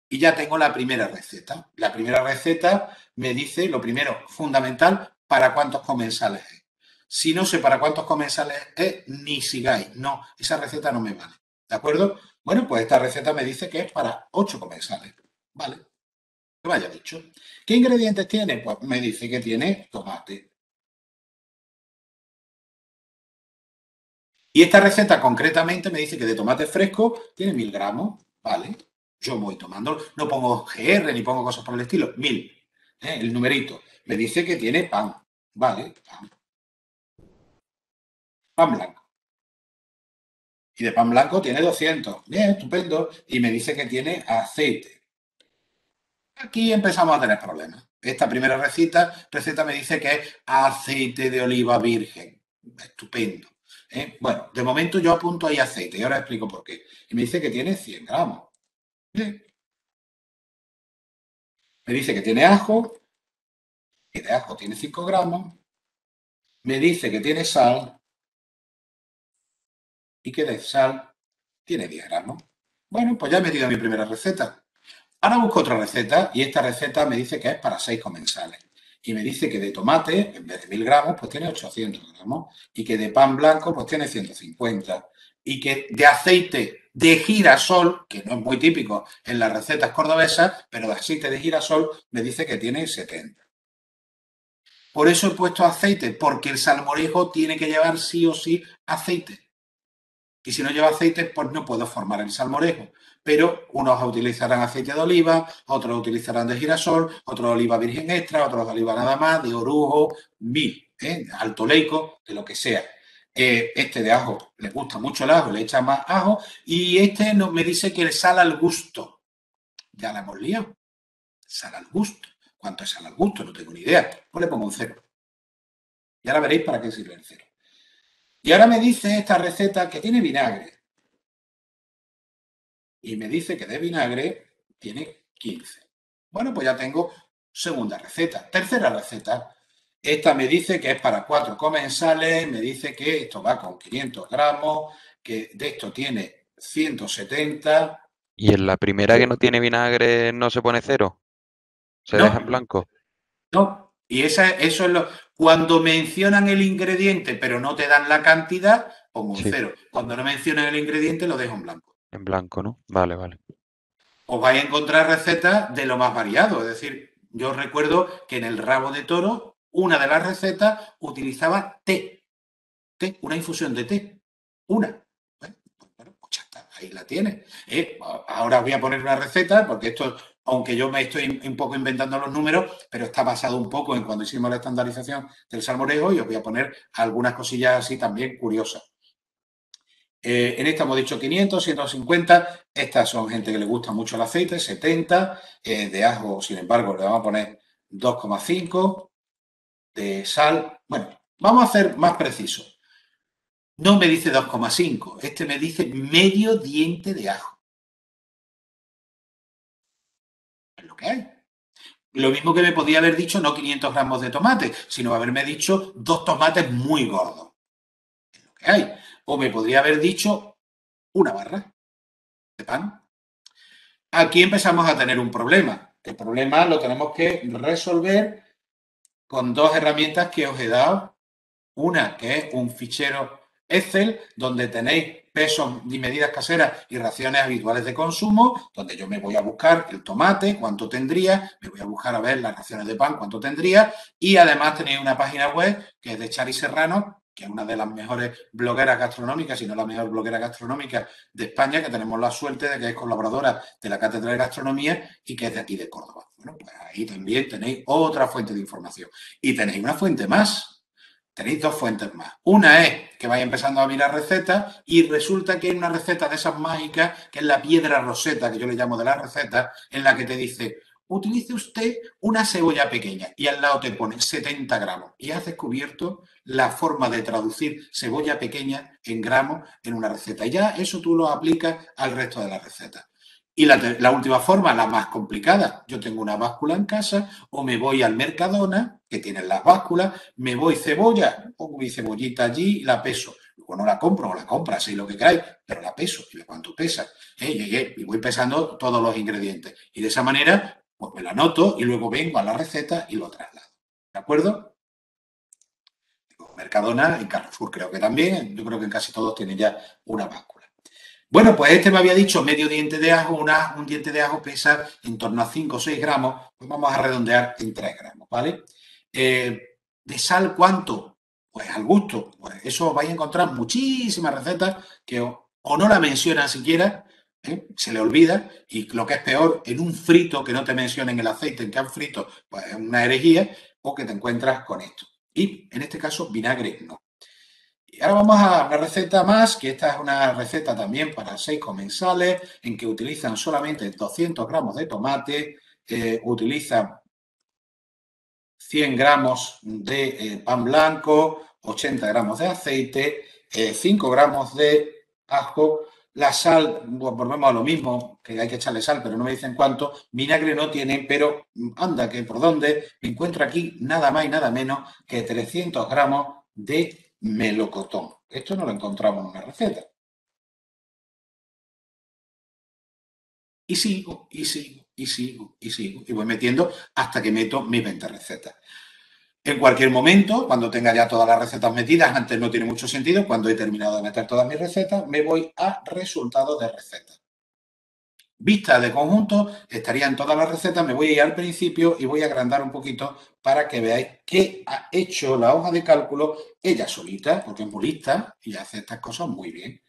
y ya tengo la primera receta. La primera receta me dice, lo primero, fundamental, para cuántos comensales es. Si no sé para cuántos comensales es, ni sigáis. No, esa receta no me vale. ¿De acuerdo? Bueno, pues esta receta me dice que es para 8 comensales. Vale, que me haya dicho. ¿Qué ingredientes tiene? Pues me dice que tiene tomate. Y esta receta concretamente me dice que de tomate fresco tiene 1000 gramos. Vale, yo voy tomando, no pongo GR ni pongo cosas por el estilo, 1000. El numerito. Me dice que tiene pan. Vale, pan blanco. Y de pan blanco tiene 200. Bien, estupendo. Y me dice que tiene aceite. Aquí empezamos a tener problemas. Esta primera receta me dice que es aceite de oliva virgen. Estupendo. Bueno, de momento yo apunto ahí aceite y ahora explico por qué. Y me dice que tiene 100 gramos. Bien. Me dice que tiene ajo, que de ajo tiene 5 gramos. Me dice que tiene sal y que de sal tiene 10 gramos. Bueno, pues ya he metido mi primera receta. Ahora busco otra receta y esta receta me dice que es para 6 comensales. Y me dice que de tomate, en vez de 1000 gramos, pues tiene 800 gramos. Y que de pan blanco, pues tiene 150. Y que de aceite de girasol, que no es muy típico en las recetas cordobesas, pero de aceite de girasol me dice que tiene 70. Por eso he puesto aceite, porque el salmorejo tiene que llevar sí o sí aceite. Y si no lleva aceite, pues no puedo formar el salmorejo. Pero unos utilizarán aceite de oliva, otros utilizarán de girasol, otros de oliva virgen extra, otros de oliva nada más, de orujo, alto leico, de lo que sea. Este de ajo, le gusta mucho el ajo, le echa más ajo. Y este me dice que le sal al gusto. Ya la hemos liado. Sal al gusto. ¿Cuánto es sal al gusto? No tengo ni idea. Pues le pongo un 0. Y ahora veréis para qué sirve el 0. Y ahora me dice esta receta que tiene vinagre. Y me dice que de vinagre tiene 15. Bueno, pues ya tengo segunda receta. Tercera receta. Esta me dice que es para 4 comensales, me dice que esto va con 500 gramos, que de esto tiene 170. ¿Y en la primera que no tiene vinagre no se pone cero? ¿Se deja en No, blanco? no. Y eso es lo. Cuando mencionan el ingrediente, pero no te dan la cantidad, pongo un Sí, 0. Cuando no mencionan el ingrediente, lo dejo en blanco. en blanco, ¿no? Vale, vale. Os vais a encontrar recetas de lo más variado. Es decir, yo recuerdo que en el rabo de toro, una de las recetas utilizaba té, una infusión de té. Una. Bueno, pues ya está, ahí la tienes. Ahora os voy a poner una receta, porque esto, aunque yo me estoy un poco inventando los números, pero está basado un poco en cuando hicimos la estandarización del salmorejo y os voy a poner algunas cosillas así también curiosas. En esta hemos dicho 500, 150. Estas son gente que le gusta mucho el aceite, 70. De ajo, sin embargo, le vamos a poner 2,5. De sal. Bueno, vamos a hacer más preciso. No me dice 2,5. Este me dice medio diente de ajo. Es lo que hay. Lo mismo que me podía haber dicho no 500 gramos de tomate, sino haberme dicho 2 tomates muy gordos. Es lo que hay. O me podría haber dicho una barra de pan. Aquí empezamos a tener un problema. El problema lo tenemos que resolver con 2 herramientas que os he dado. Una que es un fichero Excel donde tenéis pesos y medidas caseras y raciones habituales de consumo, donde yo me voy a buscar el tomate, cuánto tendría, me voy a buscar a ver las raciones de pan, cuánto tendría, y además tenéis una página web que es de Chari Serrano, que es una de las mejores blogueras gastronómicas, si no la mejor bloguera gastronómica de España, que tenemos la suerte de que es colaboradora de la Cátedra de Gastronomía y que es de aquí de Córdoba. Bueno, pues ahí también tenéis otra fuente de información. Y tenéis una fuente más. tenéis dos fuentes más. Una es que vais empezando a mirar recetas y resulta que hay una receta de esas mágicas, que es la piedra roseta, que yo le llamo de las recetas, en la que te dice, utilice usted una cebolla pequeña y al lado te pone 70 gramos y has descubierto la forma de traducir cebolla pequeña en gramos en una receta. Y ya eso tú lo aplicas al resto de las recetas. Y la última forma, la más complicada, yo tengo una báscula en casa o me voy al Mercadona, que tienen las básculas, me voy cebolla, pongo mi cebollita allí y la peso. Luego no la compro o la compras, y lo que queráis, pero la peso y cuánto pesa. Y voy pesando todos los ingredientes. Y de esa manera, pues me la anoto y luego vengo a la receta y lo traslado. ¿De acuerdo? Mercadona, en Carrefour creo que también, yo creo que en casi todos tienen ya una báscula. Bueno, pues este me había dicho medio diente de ajo, un diente de ajo pesa en torno a 5 o 6 gramos, pues vamos a redondear en 3 gramos, ¿vale? ¿De sal cuánto? Pues al gusto, pues eso vais a encontrar muchísimas recetas que o no la mencionan siquiera, se le olvida, y lo que es peor, en un frito que no te mencionen el aceite en que han frito, pues es una herejía, o que te encuentras con esto. Y en este caso, vinagre no. Y ahora vamos a una receta más, que esta es una receta también para 6 comensales, en que utilizan solamente 200 gramos de tomate, utilizan 100 gramos de pan blanco, 80 gramos de aceite, 5 gramos de ajo, la sal, volvemos a lo mismo, que hay que echarle sal, pero no me dicen cuánto, vinagre no tiene, pero anda que por dónde, me encuentro aquí nada más y nada menos que 300 gramos de melocotón. Esto no lo encontramos en una receta. Y sigo, y sigo, y sigo, y sigo, y voy metiendo hasta que meto mis 20 recetas. En cualquier momento, cuando tenga ya todas las recetas metidas, antes no tiene mucho sentido, cuando he terminado de meter todas mis recetas, me voy a resultados de recetas. Vista de conjunto, estarían todas las recetas, me voy a ir al principio y voy a agrandar un poquito para que veáis que ha hecho la hoja de cálculo ella solita, porque es muy lista y hace estas cosas muy bien.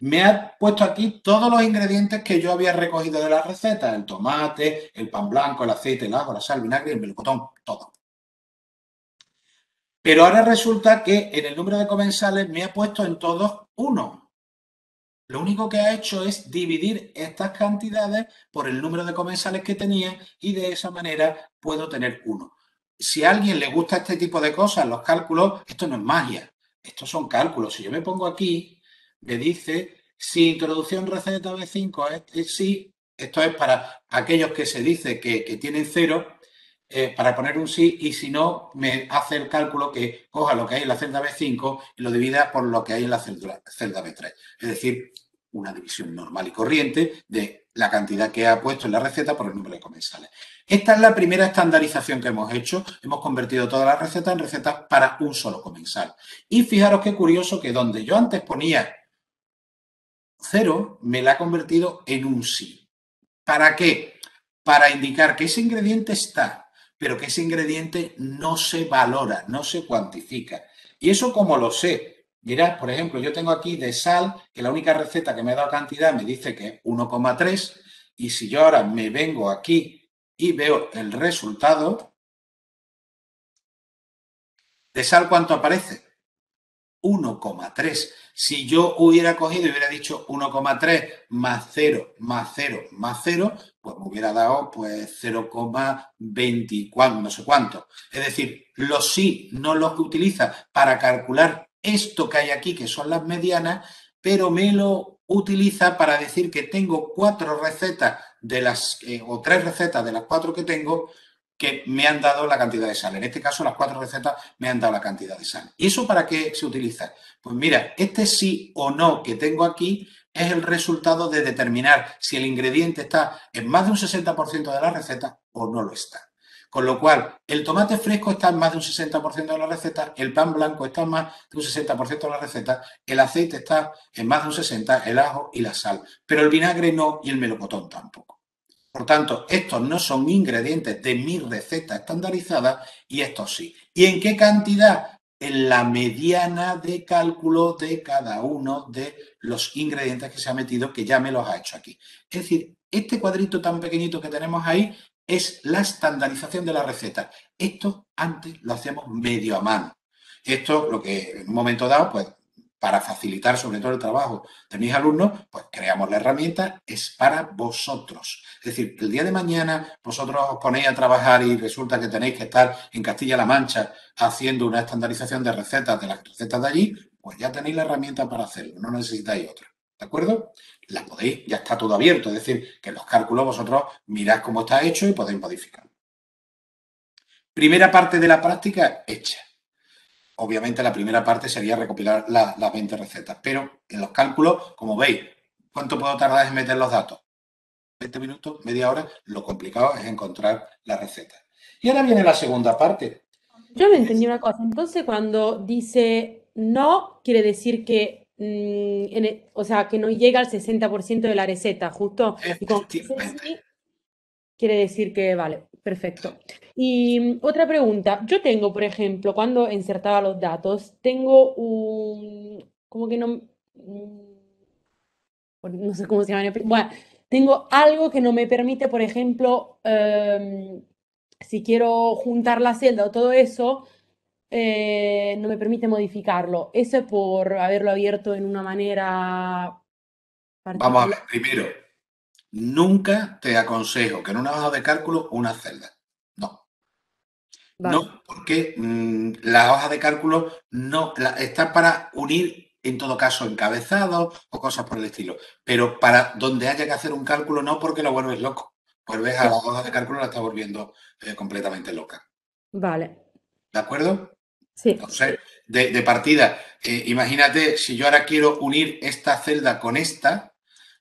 Me ha puesto aquí todos los ingredientes que yo había recogido de la receta, el tomate, el pan blanco, el aceite, el ajo, la sal, el vinagre, el melocotón, todo. Pero ahora resulta que en el número de comensales me ha puesto en todos 1. Lo único que ha hecho es dividir estas cantidades por el número de comensales que tenía y de esa manera puedo tener 1. Si a alguien le gusta este tipo de cosas, los cálculos, esto no es magia, estos son cálculos. Si yo me pongo aquí, me dice si introducción receta B5 es sí, esto es para aquellos que se dice que tienen 0, para poner un sí, y si no, me hace el cálculo que coja lo que hay en la celda B5 y lo divida por lo que hay en la celda B3. Es decir, una división normal y corriente de la cantidad que ha puesto en la receta por el número de comensales. Esta es la primera estandarización que hemos hecho. Hemos convertido todas las recetas en recetas para un solo comensal. Y fijaros qué curioso que donde yo antes ponía 0, me la ha convertido en un sí. ¿Para qué? Para indicar que ese ingrediente está, pero que ese ingrediente no se valora, no se cuantifica. ¿Y eso cómo lo sé? Mirad, por ejemplo, yo tengo aquí de sal, que la única receta que me ha dado cantidad me dice que es 1,3, y si yo ahora me vengo aquí y veo el resultado, de sal, ¿cuánto aparece? 1,3. Si yo hubiera cogido y hubiera dicho 1,3 más 0, más 0, más 0, pues me hubiera dado pues 0,24, no sé cuánto. Es decir, los sí no los utiliza para calcular esto que hay aquí, que son las medianas, pero me lo utiliza para decir que tengo 4 recetas de las, o 3 recetas de las 4 que tengo, que me han dado la cantidad de sal. En este caso, las 4 recetas me han dado la cantidad de sal. ¿Y eso para qué se utiliza? Pues mira, este sí o no que tengo aquí es el resultado de determinar si el ingrediente está en más de un 60% de la receta o no lo está. Con lo cual, el tomate fresco está en más de un 60% de la receta, el pan blanco está en más de un 60% de la receta, el aceite está en más de un 60%, el ajo y la sal. Pero el vinagre no y el melocotón tampoco. Por tanto, estos no son ingredientes de mi receta estandarizada y estos sí. ¿Y en qué cantidad? En la mediana de cálculo de cada uno de los ingredientes que se ha metido, que ya me los ha hecho aquí. Es decir, este cuadrito tan pequeñito que tenemos ahí es la estandarización de la receta. Esto antes lo hacíamos medio a mano. Esto, lo que en un momento dado, pues para facilitar sobre todo el trabajo de mis alumnos, pues creamos la herramienta, es para vosotros. Es decir, el día de mañana vosotros os ponéis a trabajar y resulta que tenéis que estar en Castilla-La Mancha haciendo una estandarización de recetas, de las recetas de allí, pues ya tenéis la herramienta para hacerlo, no necesitáis otra. ¿De acuerdo? La podéis, ya está todo abierto, es decir, que los cálculos vosotros mirad cómo está hecho y podéis modificarlo. Primera parte de la práctica hecha. Obviamente la primera parte sería recopilar las 20 recetas, pero en los cálculos, como veis, ¿cuánto puedo tardar en meter los datos? 20 minutos, media hora, lo complicado es encontrar la receta. Y ahora viene la segunda parte. Yo no entendí una cosa. Entonces, cuando dice no, quiere decir que, o sea, que no llega al 60% de la receta, justo. Y cuando dice Efectivamente. sí, quiere decir que vale, perfecto. Y otra pregunta. Yo tengo, por ejemplo, cuando insertaba los datos, tengo como que no, no sé cómo se llama. Bueno, tengo algo que no me permite, por ejemplo, si quiero juntar la celda o todo eso no me permite modificarlo. Eso es por haberlo abierto en una manera Vamos a particular. ver, primero, nunca te aconsejo que en una hoja de cálculo una celda. No, Vale, no, porque la hoja de cálculo no está para unir, en todo caso, encabezados o cosas por el estilo. Pero para donde haya que hacer un cálculo, no porque lo vuelves loco. Vuelves a la hoja de cálculo, la estás volviendo completamente loca. vale. ¿De acuerdo? Sí, Entonces, de partida, imagínate, si yo ahora quiero unir esta celda con esta,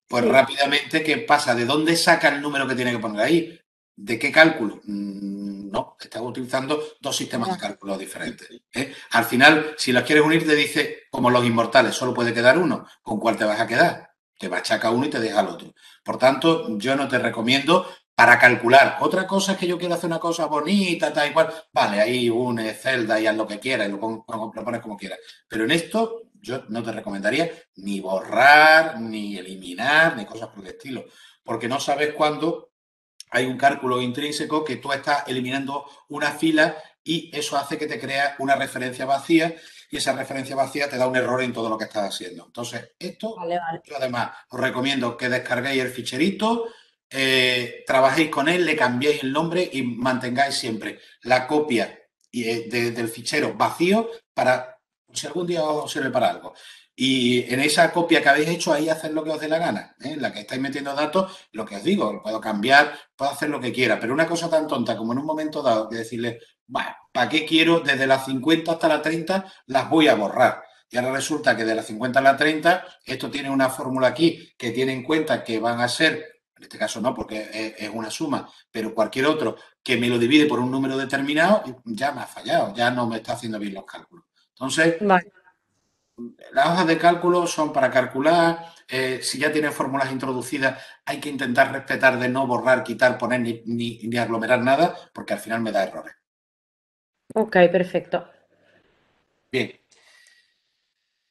pues sí. rápidamente, ¿qué pasa? ¿De dónde saca el número que tiene que poner ahí? ¿De qué cálculo? No, estás utilizando dos sistemas de Ah, cálculo diferentes. Al final, si los quieres unir, te dice, como los inmortales, solo puede quedar uno. ¿Con cuál te vas a quedar? Te machaca uno y te deja el otro. Por tanto, yo no te recomiendo para calcular. Otra cosa es que yo quiero hacer una cosa bonita, tal y cual. Vale, ahí une celda y haz lo que quieras y lo pones como quieras. Pero en esto, yo no te recomendaría ni borrar, ni eliminar, ni cosas por el estilo, porque no sabes cuándo hay un cálculo intrínseco que tú estás eliminando una fila y eso hace que te crea una referencia vacía y esa referencia vacía te da un error en todo lo que estás haciendo. Entonces, esto, vale, vale. yo además os recomiendo que descarguéis el ficherito, trabajéis con él, le cambiéis el nombre y mantengáis siempre la copia del fichero vacío para si algún día os sirve para algo. Y en esa copia que habéis hecho, ahí haced lo que os dé la gana. En la que estáis metiendo datos, lo que os digo, lo puedo cambiar, puedo hacer lo que quiera. Pero una cosa tan tonta como en un momento dado que decirle, ¿para qué quiero desde las 50 hasta las 30? Las voy a borrar. Y ahora resulta que de las 50 a las 30, esto tiene una fórmula aquí que tiene en cuenta que van a ser, en este caso no, porque es una suma, pero cualquier otro que me lo divide por un número determinado, ya me ha fallado, ya no me está haciendo bien los cálculos. Entonces, Vale. las hojas de cálculo son para calcular. Si ya tienen fórmulas introducidas, hay que intentar respetar de no borrar, quitar, poner ni aglomerar nada, porque al final me da errores. Ok, perfecto. Bien,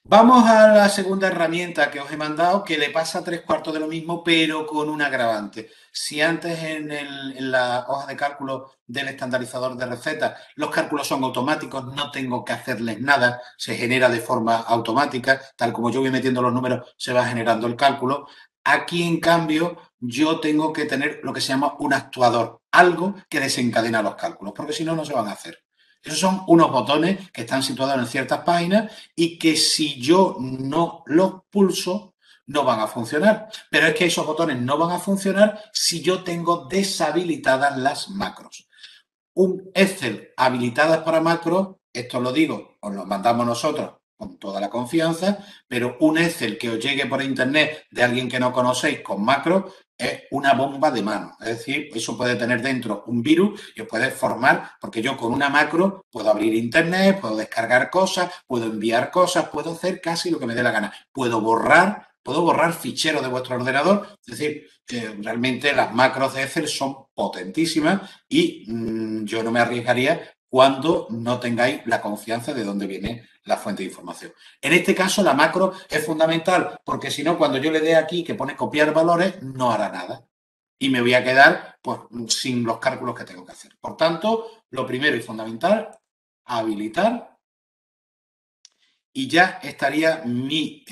vamos a la segunda herramienta que os he mandado, que le pasa tres cuartos de lo mismo, pero con un agravante. Si antes en la hoja de cálculo del estandarizador de recetas los cálculos son automáticos, no tengo que hacerles nada, se genera de forma automática, tal como yo voy metiendo los números, se va generando el cálculo. Aquí, en cambio, yo tengo que tener lo que se llama un actuador, algo que desencadena los cálculos, porque si no, no se van a hacer. Esos son unos botones que están situados en ciertas páginas y que si yo no los pulso, no van a funcionar. Pero es que esos botones no van a funcionar si yo tengo deshabilitadas las macros. Un Excel habilitadas para macros, esto lo digo, os lo mandamos nosotros con toda la confianza, pero un Excel que os llegue por internet de alguien que no conocéis con macros es una bomba de mano. Es decir, eso puede tener dentro un virus y os puede formar, porque yo con una macro puedo abrir internet, puedo descargar cosas, puedo enviar cosas, puedo hacer casi lo que me dé la gana. Puedo borrar ficheros de vuestro ordenador. Es decir, realmente las macros de Excel son potentísimas y yo no me arriesgaría cuando no tengáis la confianza de dónde viene la fuente de información. En este caso, la macro es fundamental porque si no, cuando yo le dé aquí que pone copiar valores, no hará nada. Y me voy a quedar pues, sin los cálculos que tengo que hacer. Por tanto, lo primero y fundamental, habilitar y ya estaría mi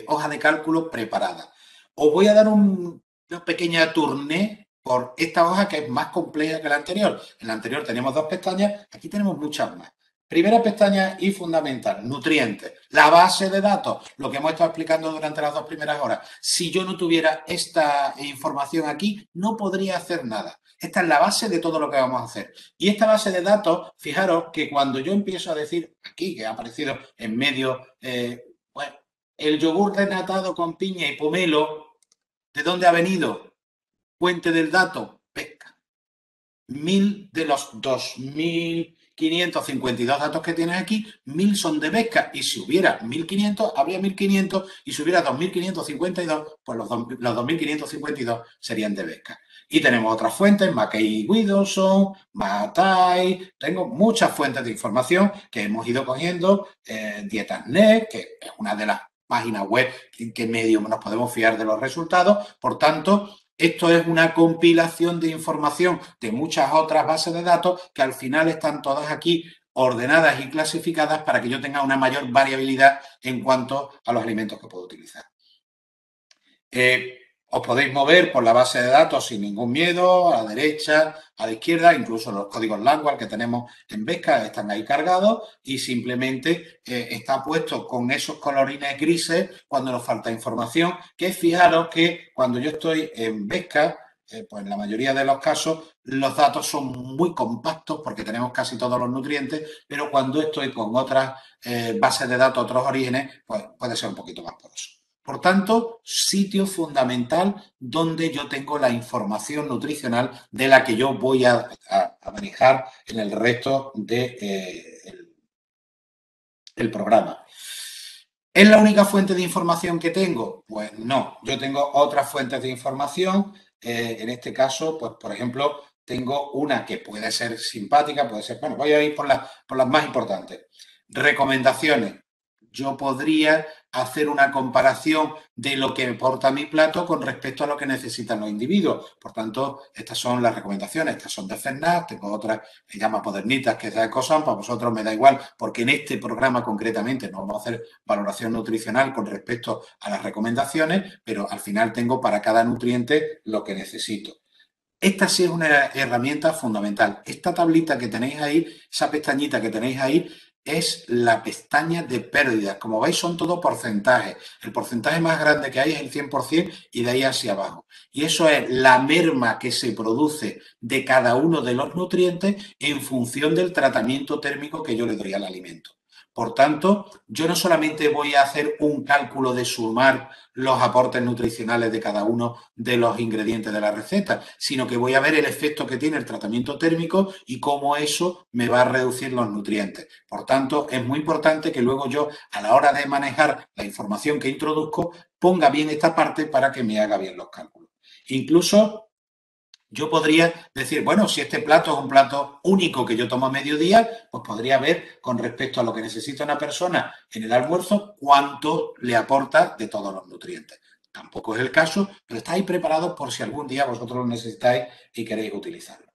hoja de cálculo preparada. Os voy a dar una pequeña tournée por esta hoja que es más compleja que la anterior. En la anterior teníamos 2 pestañas, aquí tenemos muchas más. Primera pestaña y fundamental, nutrientes. La base de datos, lo que hemos estado explicando durante las 2 primeras horas. Si yo no tuviera esta información aquí, no podría hacer nada. Esta es la base de todo lo que vamos a hacer. Y esta base de datos, fijaros que cuando yo empiezo a decir aquí, que ha aparecido en medio, bueno, el yogur desnatado con piña y pomelo, ¿de dónde ha venido? Fuente del dato, pesca. 1000 de los 2552 datos que tienes aquí, 1000 son de pesca. Y si hubiera 1500, habría 1500. Y si hubiera 2552, pues los 2552 serían de pesca. Y tenemos otras fuentes, Mackay Wilson, Matai. Tengo muchas fuentes de información que hemos ido cogiendo. Dietas.net, que es una de las páginas web que medio nos podemos fiar de los resultados. Por tanto, esto es una compilación de información de muchas otras bases de datos que al final están todas aquí ordenadas y clasificadas para que yo tenga una mayor variabilidad en cuanto a los alimentos que puedo utilizar. Os podéis mover por la base de datos sin ningún miedo, a la derecha, a la izquierda, incluso los códigos Language que tenemos en Pesca están ahí cargados y simplemente está puesto con esos colorines grises cuando nos falta información, que fijaros que cuando yo estoy en Pesca, pues en la mayoría de los casos los datos son muy compactos porque tenemos casi todos los nutrientes, pero cuando estoy con otras bases de datos, otros orígenes, pues puede ser un poquito más poroso. Por tanto, sitio fundamental donde yo tengo la información nutricional de la que yo voy a manejar en el resto del programa. ¿Es la única fuente de información que tengo? Pues no, yo tengo otras fuentes de información. En este caso, pues por ejemplo, tengo una que puede ser simpática, puede ser, bueno, voy a ir por las más importantes. Recomendaciones. Yo podría hacer una comparación de lo que aporta mi plato con respecto a lo que necesitan los individuos. Por tanto, estas son las recomendaciones. Estas son de FEDNAP, tengo otras que llaman modernitas que es de Ecosan, para vosotros me da igual, porque en este programa concretamente no vamos a hacer valoración nutricional con respecto a las recomendaciones, pero al final tengo para cada nutriente lo que necesito. Esta sí es una herramienta fundamental. Esta tablita que tenéis ahí, esa pestañita que tenéis ahí, es la pestaña de pérdidas. Como veis, son todo porcentajes. El porcentaje más grande que hay es el 100% y de ahí hacia abajo. Y eso es la merma que se produce de cada uno de los nutrientes en función del tratamiento térmico que yo le doy al alimento. Por tanto, yo no solamente voy a hacer un cálculo de sumar los aportes nutricionales de cada uno de los ingredientes de la receta, sino que voy a ver el efecto que tiene el tratamiento térmico y cómo eso me va a reducir los nutrientes. Por tanto, es muy importante que luego yo, a la hora de manejar la información que introduzco, ponga bien esta parte para que me haga bien los cálculos. Incluso yo podría decir, bueno, si este plato es un plato único que yo tomo a mediodía, pues podría ver con respecto a lo que necesita una persona en el almuerzo cuánto le aporta de todos los nutrientes. Tampoco es el caso, pero estáis preparados por si algún día vosotros lo necesitáis y queréis utilizarlo.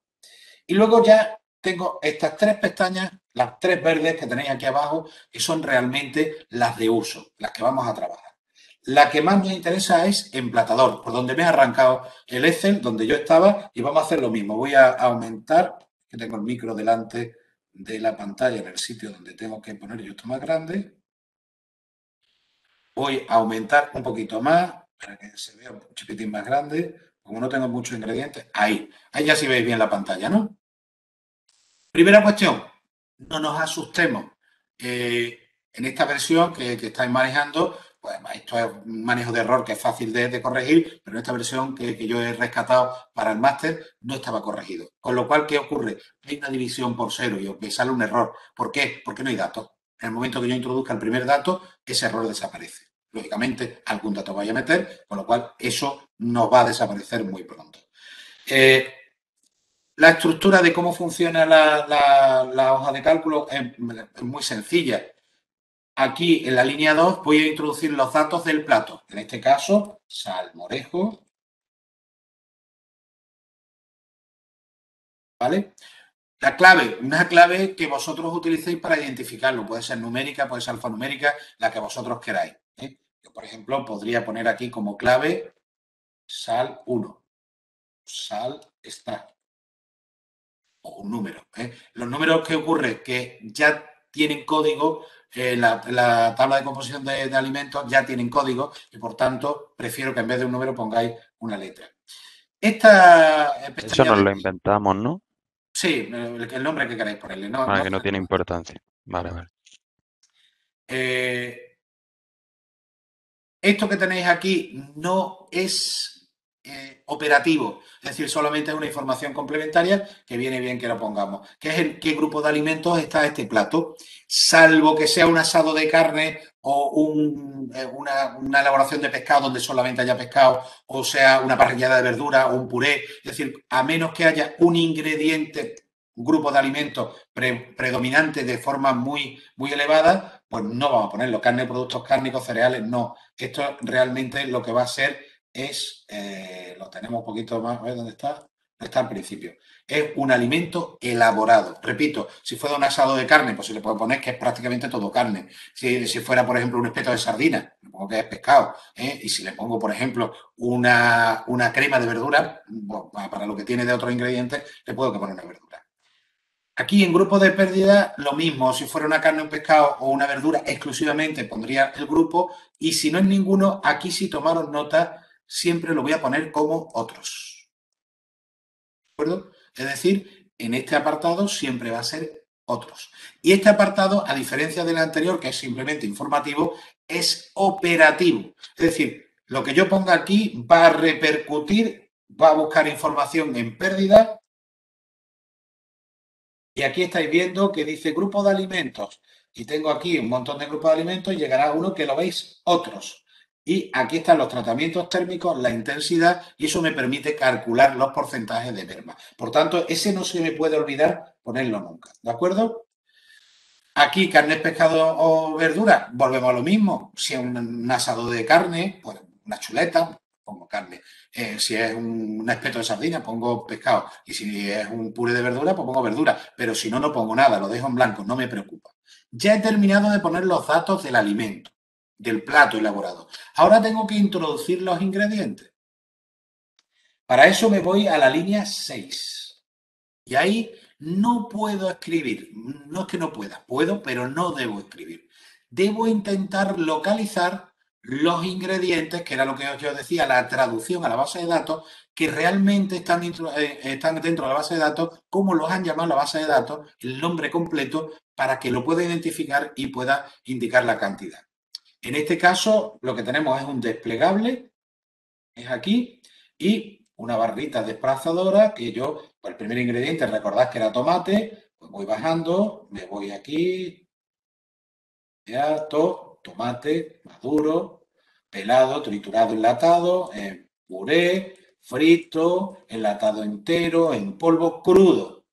Y luego ya tengo estas 3 pestañas, las 3 verdes que tenéis aquí abajo, que son realmente las de uso, las que vamos a trabajar. La que más nos interesa es emplatador, por donde me ha arrancado el Excel, donde yo estaba, y vamos a hacer lo mismo. Voy a aumentar, que tengo el micro delante de la pantalla en el sitio donde tengo que poner yo esto más grande. Voy a aumentar un poquito más para que se vea un chiquitín más grande. Como no tengo muchos ingredientes, ahí ya sí veis bien la pantalla, ¿no? Primera cuestión, no nos asustemos. En esta versión que estáis manejando, pues esto es un manejo de error que es fácil de corregir, pero en esta versión que yo he rescatado para el máster no estaba corregido. Con lo cual, ¿qué ocurre? Hay una división por 0 y me sale un error. ¿Por qué? Porque no hay datos. En el momento que yo introduzca el primer dato, ese error desaparece. Lógicamente, algún dato vaya a meter, con lo cual eso nos va a desaparecer muy pronto. La estructura de cómo funciona la hoja de cálculo es muy sencilla. Aquí en la línea 2 voy a introducir los datos del plato. En este caso, salmorejo. ¿Vale? La clave, una clave que vosotros utilicéis para identificarlo. Puede ser numérica, puede ser alfanumérica, la que vosotros queráis. Yo, por ejemplo, podría poner aquí como clave sal 1. Sal está. O un número. Los números que ocurre que ya tienen código, la tabla de composición de alimentos ya tienen código y por tanto prefiero que en vez de un número pongáis una letra. Eso nos lo inventamos, ¿no? Sí, el nombre que queráis ponerle. Vale, que no tiene importancia. Vale, vale. Esto que tenéis aquí no es operativo, es decir, solamente es una información complementaria que viene bien que lo pongamos. ¿Qué es en qué grupo de alimentos está este plato? Salvo que sea un asado de carne o una elaboración de pescado donde solamente haya pescado, o sea una parrillada de verdura o un puré. Es decir, a menos que haya un ingrediente, un grupo de alimentos predominante de forma muy, muy elevada, pues no vamos a ponerlo. Carne, productos cárnicos, cereales, no. Esto realmente lo que va a ser es, lo tenemos un poquito más, a ver dónde está, está al principio, es un alimento elaborado. Repito, si fuera un asado de carne, pues se le puede poner que es prácticamente todo carne. Si fuera, por ejemplo, un espeto de sardina, le pongo que es pescado. Y si le pongo, por ejemplo, una crema de verdura, bueno, para lo que tiene de otros ingredientes, le puedo poner una verdura. Aquí en grupo de pérdida lo mismo, si fuera una carne, un pescado o una verdura exclusivamente pondría el grupo y si no es ninguno, aquí si tomaron nota siempre lo voy a poner como otros. ¿De acuerdo? Es decir, en este apartado siempre va a ser otros. Y este apartado, a diferencia del anterior, que es simplemente informativo, es operativo. Es decir, lo que yo ponga aquí va a repercutir, va a buscar información en pérdida. Y aquí estáis viendo que dice grupo de alimentos. Y tengo aquí un montón de grupos de alimentos y llegará uno que lo veis otros. Y aquí están los tratamientos térmicos, la intensidad, y eso me permite calcular los porcentajes de merma. Por tanto, ese no se me puede olvidar ponerlo nunca. ¿De acuerdo? Aquí, carne, pescado o verdura, volvemos a lo mismo. Si es un asado de carne, pues una chuleta, pongo carne. Si es un espeto de sardina, pongo pescado. Y si es un puré de verdura, pues pongo verdura. Pero si no, no pongo nada, lo dejo en blanco, no me preocupa. Ya he terminado de poner los datos del alimento, del plato elaborado. Ahora tengo que introducir los ingredientes. Para eso me voy a la línea 6. Y ahí no puedo escribir. No es que no pueda, puedo, pero no debo escribir. Debo intentar localizar los ingredientes, que era lo que yo decía, la traducción a la base de datos, que realmente están dentro de la base de datos, como los han llamado la base de datos, el nombre completo, para que lo pueda identificar y pueda indicar la cantidad. En este caso, lo que tenemos es un desplegable, es aquí, y una barrita desplazadora que yo, pues el primer ingrediente, recordad que era tomate, pues voy bajando, me voy aquí, tomate maduro, pelado, triturado, enlatado, puré, frito, enlatado entero, en polvo, crudo.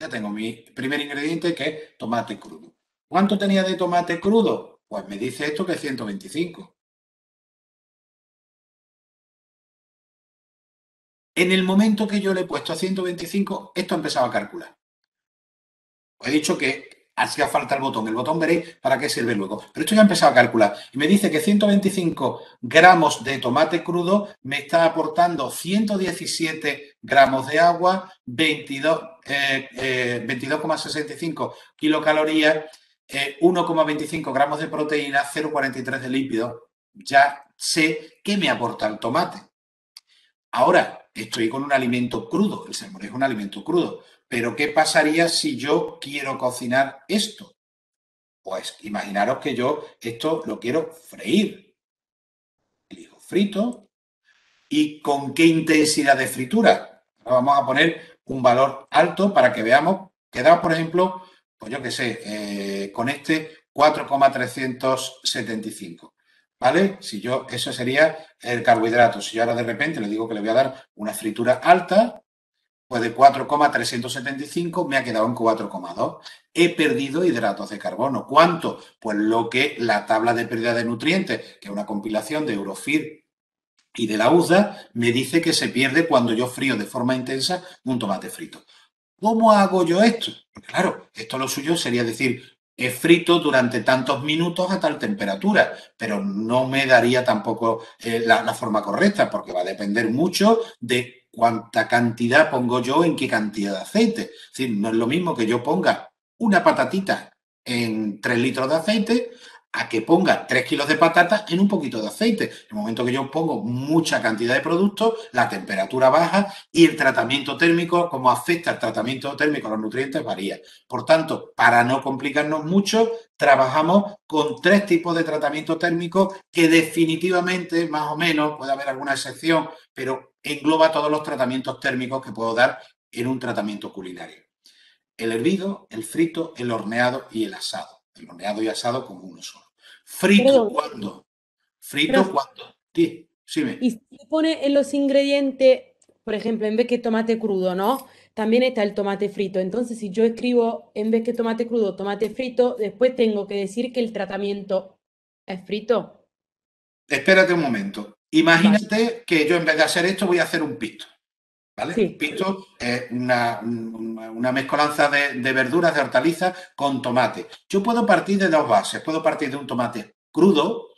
Ya tengo mi primer ingrediente que es tomate crudo. ¿Cuánto tenía de tomate crudo? Pues me dice esto que es 125. En el momento que yo le he puesto a 125, esto ha empezado a calcular. Os he dicho que hacía falta el botón veréis para qué sirve luego. Pero esto ya ha empezado a calcular. Y me dice que 125 gramos de tomate crudo me está aportando 117 gramos de agua, 22,65 kilocalorías, 1,25 gramos de proteína, 0,43 de lípidos. Ya sé qué me aporta el tomate. Ahora, estoy con un alimento crudo, el salmón es un alimento crudo, pero ¿qué pasaría si yo quiero cocinar esto? Pues imaginaros que yo esto lo quiero freír. Elijo frito. ¿Y con qué intensidad de fritura? Ahora vamos a poner un valor alto para que veamos, que da, por ejemplo, pues yo qué sé, con este 4,375. ¿Vale? Si yo, eso sería el carbohidrato. Si yo ahora de repente le digo que le voy a dar una fritura alta, pues de 4,375 me ha quedado en 4,2. He perdido hidratos de carbono. ¿Cuánto? Pues lo que la tabla de pérdida de nutrientes, que es una compilación de Eurofir y de la USDA, me dice que se pierde cuando yo frío de forma intensa un tomate frito. ¿Cómo hago yo esto? Porque claro, esto lo suyo sería decir, es frito durante tantos minutos a tal temperatura, pero no me daría tampoco la forma correcta, porque va a depender mucho de cuánta cantidad pongo yo en qué cantidad de aceite. Es decir, no es lo mismo que yo ponga una patatita en 3 litros de aceite a que ponga 3 kilos de patatas en un poquito de aceite. En el momento que yo pongo mucha cantidad de productos, la temperatura baja y el tratamiento térmico, como afecta el tratamiento térmico a los nutrientes, varía. Por tanto, para no complicarnos mucho, trabajamos con 3 tipos de tratamiento térmico que definitivamente, más o menos, puede haber alguna excepción, pero engloba todos los tratamientos térmicos que puedo dar en un tratamiento culinario. El hervido, el frito, el horneado y el asado. El horneado y asado como uno solo. ¿Frito Perdón, cuándo? ¿Frito pero cuándo? Sí, y si pone en los ingredientes, por ejemplo, en vez que tomate crudo, ¿no? También está el tomate frito. Entonces, si yo escribo en vez que tomate crudo, tomate frito, después tengo que decir que el tratamiento es frito. Espérate un momento. Vale, Imagínate que yo en vez de hacer esto voy a hacer un pisto. ¿Vale? Un sí, pisto es una mezcolanza de verduras, de hortalizas con tomate. Yo puedo partir de dos bases. Puedo partir de un tomate crudo,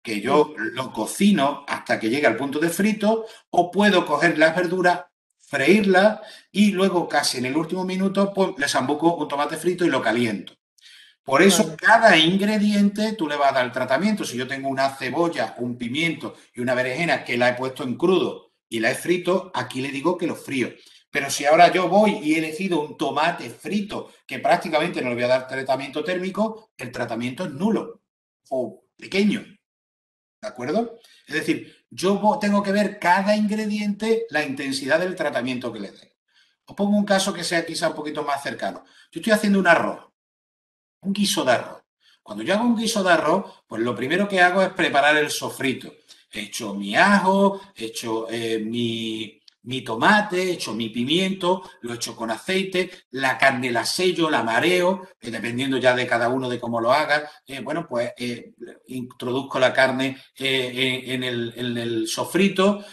que yo sí, lo cocino hasta que llegue al punto de frito, o puedo coger las verduras, freírlas y luego casi en el último minuto pues, le zambuco un tomate frito y lo caliento. Por eso, vale. cada ingrediente tú le vas a dar el tratamiento. Si yo tengo una cebolla, un pimiento y una berenjena que la he puesto en crudo y la he frito, aquí le digo que lo frío. Pero si ahora yo voy y he elegido un tomate frito que prácticamente no le voy a dar tratamiento térmico, el tratamiento es nulo o pequeño. ¿De acuerdo? Es decir, yo tengo que ver cada ingrediente, la intensidad del tratamiento que le dé. Os pongo un caso que sea quizá un poquito más cercano. Yo estoy haciendo un arroz, un guiso de arroz. Cuando yo hago un guiso de arroz, pues lo primero que hago es preparar el sofrito. He hecho mi ajo, he hecho mi tomate, he hecho mi pimiento, lo he hecho con aceite, la carne la sello, la mareo, dependiendo ya de cada uno de cómo lo haga. Bueno, pues introduzco la carne en el sofrito,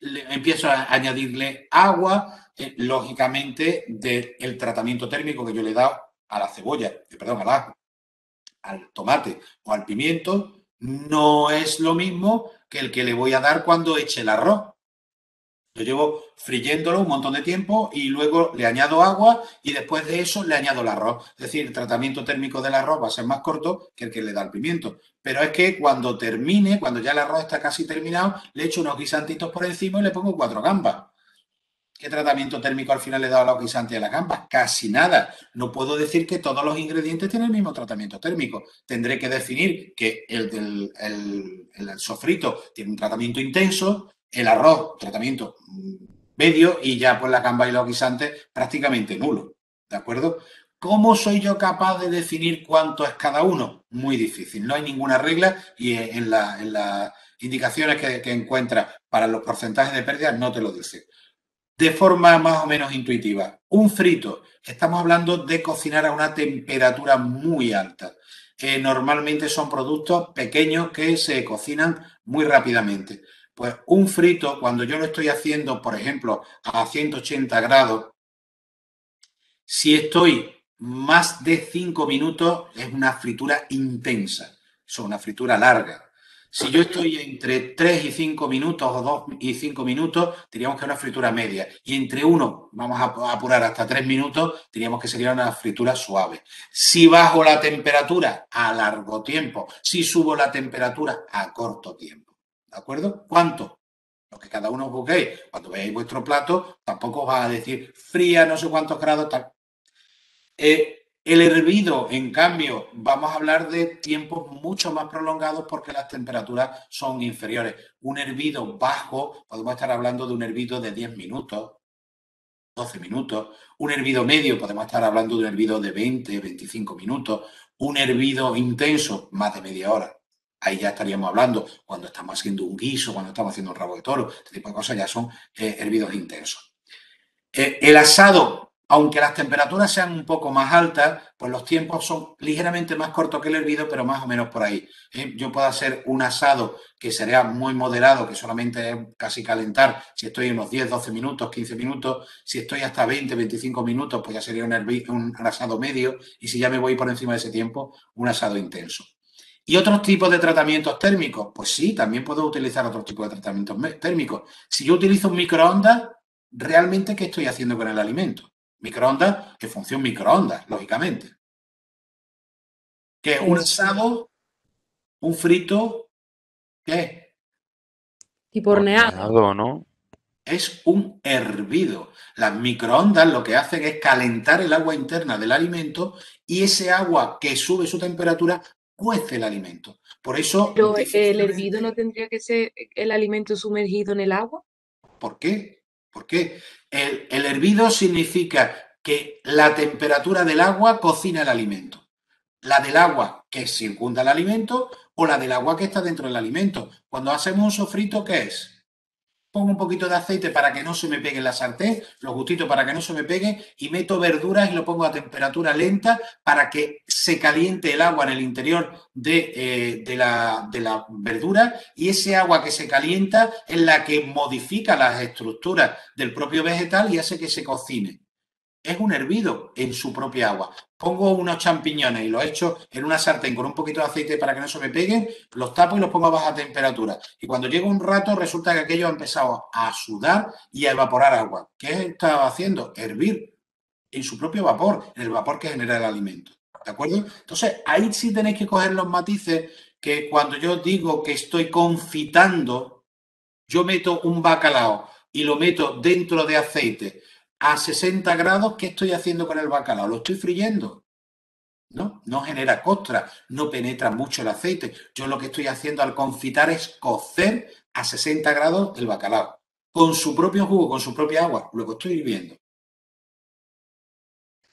empiezo a añadirle agua, lógicamente del tratamiento térmico que yo le he dado a la cebolla, perdón, al ajo, al tomate o al pimiento, no es lo mismo que el que le voy a dar cuando eche el arroz. Lo llevo friéndolo un montón de tiempo y luego le añado agua y después de eso le añado el arroz. Es decir, el tratamiento térmico del arroz va a ser más corto que el que le da el pimiento. Pero es que cuando termine, cuando ya el arroz está casi terminado, le echo unos guisantitos por encima y le pongo 4 gambas. ¿Qué tratamiento térmico al final le he dado a los guisantes y a las gambas? Casi nada. No puedo decir que todos los ingredientes tienen el mismo tratamiento térmico. Tendré que definir que el sofrito tiene un tratamiento intenso, el arroz, tratamiento medio, y ya pues la gamba y los guisantes prácticamente nulo. ¿De acuerdo? ¿Cómo soy yo capaz de definir cuánto es cada uno? Muy difícil. No hay ninguna regla y en las indicaciones que encuentras para los porcentajes de pérdidas no te lo dice. De forma más o menos intuitiva. Un frito, estamos hablando de cocinar a una temperatura muy alta. Normalmente son productos pequeños que se cocinan muy rápidamente. Pues un frito, cuando yo lo estoy haciendo, por ejemplo, a 180 grados, si estoy más de 5 minutos, es una fritura intensa, es una fritura larga. Si yo estoy entre 3 y 5 minutos o 2 y 5 minutos, diríamos que es una fritura media. Y entre 1, vamos a apurar hasta 3 minutos, diríamos que sería una fritura suave. Si bajo la temperatura a largo tiempo, si subo la temperatura a corto tiempo. ¿De acuerdo? ¿Cuánto? Lo que cada uno busquéis. Cuando veáis vuestro plato, tampoco os va a decir fría, no sé cuántos grados, tal. El hervido, en cambio, vamos a hablar de tiempos mucho más prolongados porque las temperaturas son inferiores. Un hervido bajo, podemos estar hablando de un hervido de 10 minutos, 12 minutos. Un hervido medio, podemos estar hablando de un hervido de 20, 25 minutos. Un hervido intenso, más de media hora. Ahí ya estaríamos hablando cuando estamos haciendo un guiso, cuando estamos haciendo un rabo de toro. Este tipo de cosas ya son hervidos intensos. El asado Aunque las temperaturas sean un poco más altas, pues los tiempos son ligeramente más cortos que el hervido, pero más o menos por ahí. Yo puedo hacer un asado que sería muy moderado, que solamente es casi calentar, si estoy unos 10, 12 minutos, 15 minutos, si estoy hasta 20, 25 minutos, pues ya sería un asado medio, y si ya me voy por encima de ese tiempo, un asado intenso. ¿Y otros tipos de tratamientos térmicos? Pues sí, también puedo utilizar otros tipos de tratamientos térmicos. Si yo utilizo un microondas, ¿realmente qué estoy haciendo con el alimento? Microondas, que función microondas, lógicamente. ¿Qué es un asado, un frito? ¿Qué es? Tipo horneado. Horneado, ¿no? Es un hervido. Las microondas lo que hacen es calentar el agua interna del alimento y ese agua que sube su temperatura cuece el alimento. Por eso, Pero el hervido no tendría que ser el alimento sumergido en el agua. ¿por qué? ¿Por qué? El hervido significa que la temperatura del agua cocina el alimento. La del agua que circunda el alimento o la del agua que está dentro del alimento. Cuando hacemos un sofrito, ¿qué es? Pongo un poquito de aceite para que no se me pegue en la sartén, los gustitos para que no se me pegue y meto verduras y lo pongo a temperatura lenta para que se caliente el agua en el interior de la verdura y ese agua que se calienta es la que modifica las estructuras del propio vegetal y hace que se cocine. Es un hervido en su propia agua. Pongo unos champiñones y los echo en una sartén con un poquito de aceite para que no se me peguen, los tapo y los pongo a baja temperatura. Y cuando llega un rato resulta que aquello ha empezado a sudar y a evaporar agua. ¿Qué estaba haciendo? Hervir en su propio vapor, en el vapor que genera el alimento. ¿De acuerdo? Entonces, ahí sí tenéis que coger los matices que cuando yo digo que estoy confitando, yo meto un bacalao y lo meto dentro de aceite a 60 grados, ¿qué estoy haciendo con el bacalao? ¿Lo estoy friendo? No, no genera costra, no penetra mucho el aceite. Yo lo que estoy haciendo al confitar es cocer a 60 grados el bacalao, con su propio jugo, con su propia agua. Luego estoy hirviendo.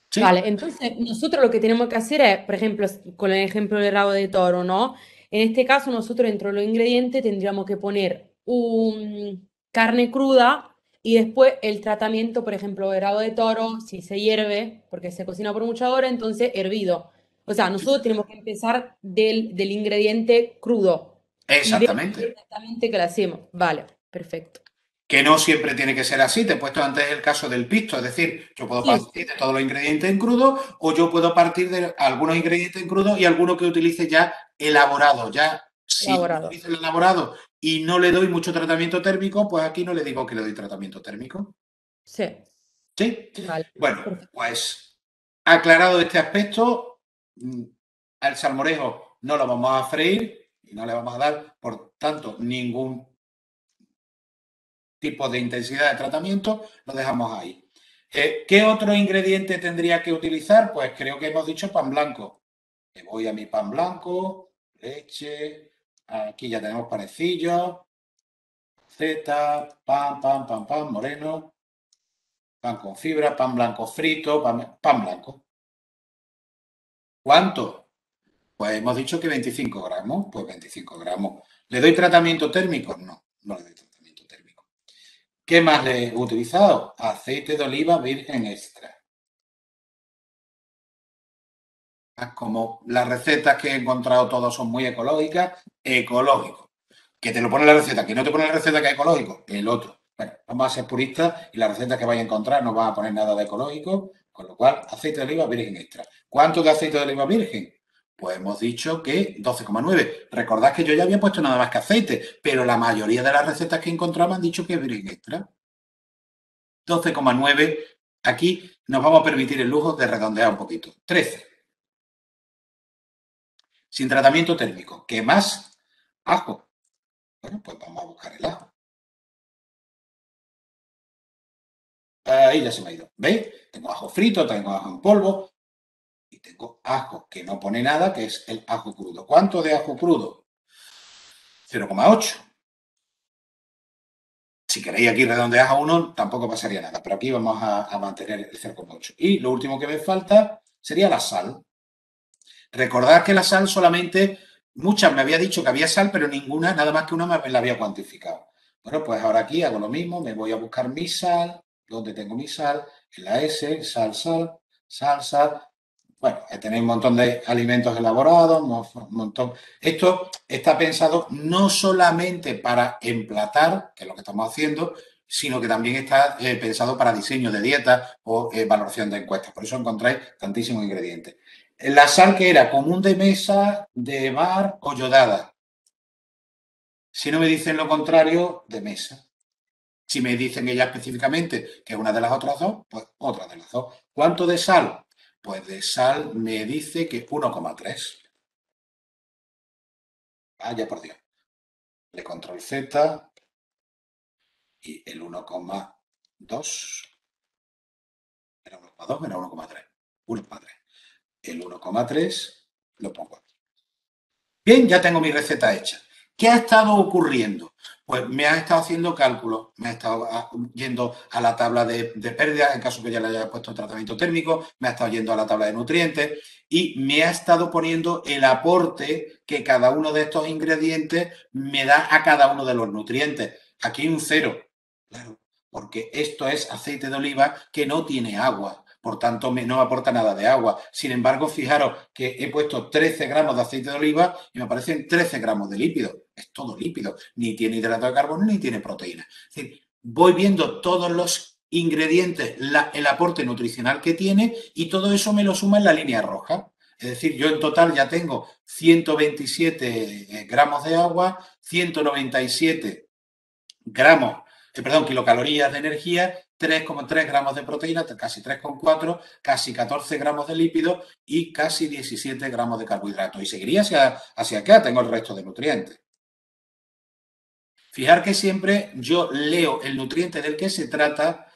¿Sí? Vale, entonces nosotros lo que tenemos que hacer es, por ejemplo, con el ejemplo del rabo de toro, ¿no? En este caso nosotros dentro de los ingredientes tendríamos que poner un carne cruda y después el tratamiento, por ejemplo, del rabo de toro, si se hierve, porque se cocina por muchas horas, entonces hervido. O sea, nosotros tenemos que empezar del ingrediente crudo y ver Exactamente. exactamente qué le hacemos. Vale, perfecto. Que no siempre tiene que ser así. Te he puesto antes el caso del pisto, es decir, yo puedo partir de todos los ingredientes en crudo o yo puedo partir de algunos ingredientes en crudo y algunos que utilice ya elaborado. Ya si utilizo el elaborado y no le doy mucho tratamiento térmico, pues aquí no le digo que le doy tratamiento térmico. Sí. ¿Sí? Vale. Bueno, pues aclarado este aspecto, al salmorejo no lo vamos a freír y no le vamos a dar, por tanto, ningún tipo de intensidad de tratamiento, lo dejamos ahí. ¿Qué otro ingrediente tendría que utilizar? Pues creo que hemos dicho pan blanco. Me voy a mi pan blanco, leche, aquí ya tenemos panecillos, pan, moreno, pan con fibra, pan blanco frito, pan blanco. ¿Cuánto? Pues hemos dicho que 25 gramos, pues 25 gramos. ¿Le doy tratamiento térmico? No, no le doy tratamiento térmico. ¿Qué más le he utilizado? Aceite de oliva virgen extra. Como las recetas que he encontrado todas son muy ecológicas, ecológico. Que te lo pone la receta, que no te pone la receta que es ecológico, el otro. Bueno, vamos a ser puristas y las recetas que vais a encontrar no van a poner nada de ecológico, con lo cual aceite de oliva virgen extra. ¿Cuánto de aceite de oliva virgen? Pues hemos dicho que 12,9. Recordad que yo ya había puesto nada más que aceite, pero la mayoría de las recetas que he encontrado me han dicho que es virgen extra. 12,9. Aquí nos vamos a permitir el lujo de redondear un poquito. 13. Sin tratamiento térmico. ¿Qué más? Ajo. Bueno, pues vamos a buscar el ajo. Ahí ya se me ha ido. ¿Veis? Tengo ajo frito, tengo ajo en polvo y tengo ajo que no pone nada, que es el ajo crudo. ¿Cuánto de ajo crudo? 0,8. Si queréis aquí redondear a 1, tampoco pasaría nada, pero aquí vamos a mantener el 0,8. Y lo último que me falta sería la sal. Recordad que la sal solamente, muchas me había dicho que había sal, pero ninguna, nada más que una me la había cuantificado. Bueno, pues ahora aquí hago lo mismo, me voy a buscar mi sal, ¿Dónde tengo mi sal? En la S, sal, sal, sal, sal. Bueno, tenéis un montón de alimentos elaborados, un montón. Esto está pensado no solamente para emplatar, que es lo que estamos haciendo, sino que también está pensado para diseño de dieta o valoración de encuestas. Por eso encontráis tantísimos ingredientes. La sal que era común de mesa, de bar o yodada. Si no me dicen lo contrario, de mesa. Si me dicen ella específicamente que es una de las otras dos, pues otra de las dos. ¿Cuánto de sal? Pues de sal me dice que 1,3. Vaya por Dios. Le control Z y el 1,2. Era 1,2, era 1,3. 1,3. El 1,3 lo pongo aquí. Bien, ya tengo mi receta hecha. ¿Qué ha estado ocurriendo? Pues me ha estado haciendo cálculos, me ha estado yendo a la tabla de pérdidas, en caso que ya le haya puesto tratamiento térmico, me ha estado yendo a la tabla de nutrientes y me ha estado poniendo el aporte que cada uno de estos ingredientes me da a cada uno de los nutrientes. Aquí un 0, claro, porque esto es aceite de oliva que no tiene agua. Por tanto, no aporta nada de agua. Sin embargo, fijaros que he puesto 13 gramos de aceite de oliva y me aparecen 13 gramos de lípido. Es todo lípido. Ni tiene hidrato de carbono ni tiene proteína. Es decir, voy viendo todos los ingredientes, el aporte nutricional que tiene y todo eso me lo suma en la línea roja. Es decir, yo en total ya tengo 127 gramos de agua, 197 kilocalorías de energía, 3,3 gramos de proteína, casi 3,4, casi 14 gramos de lípidos y casi 17 gramos de carbohidratos. Y seguiría hacia acá, tengo el resto de nutrientes. Fijar que siempre yo leo el nutriente del que se trata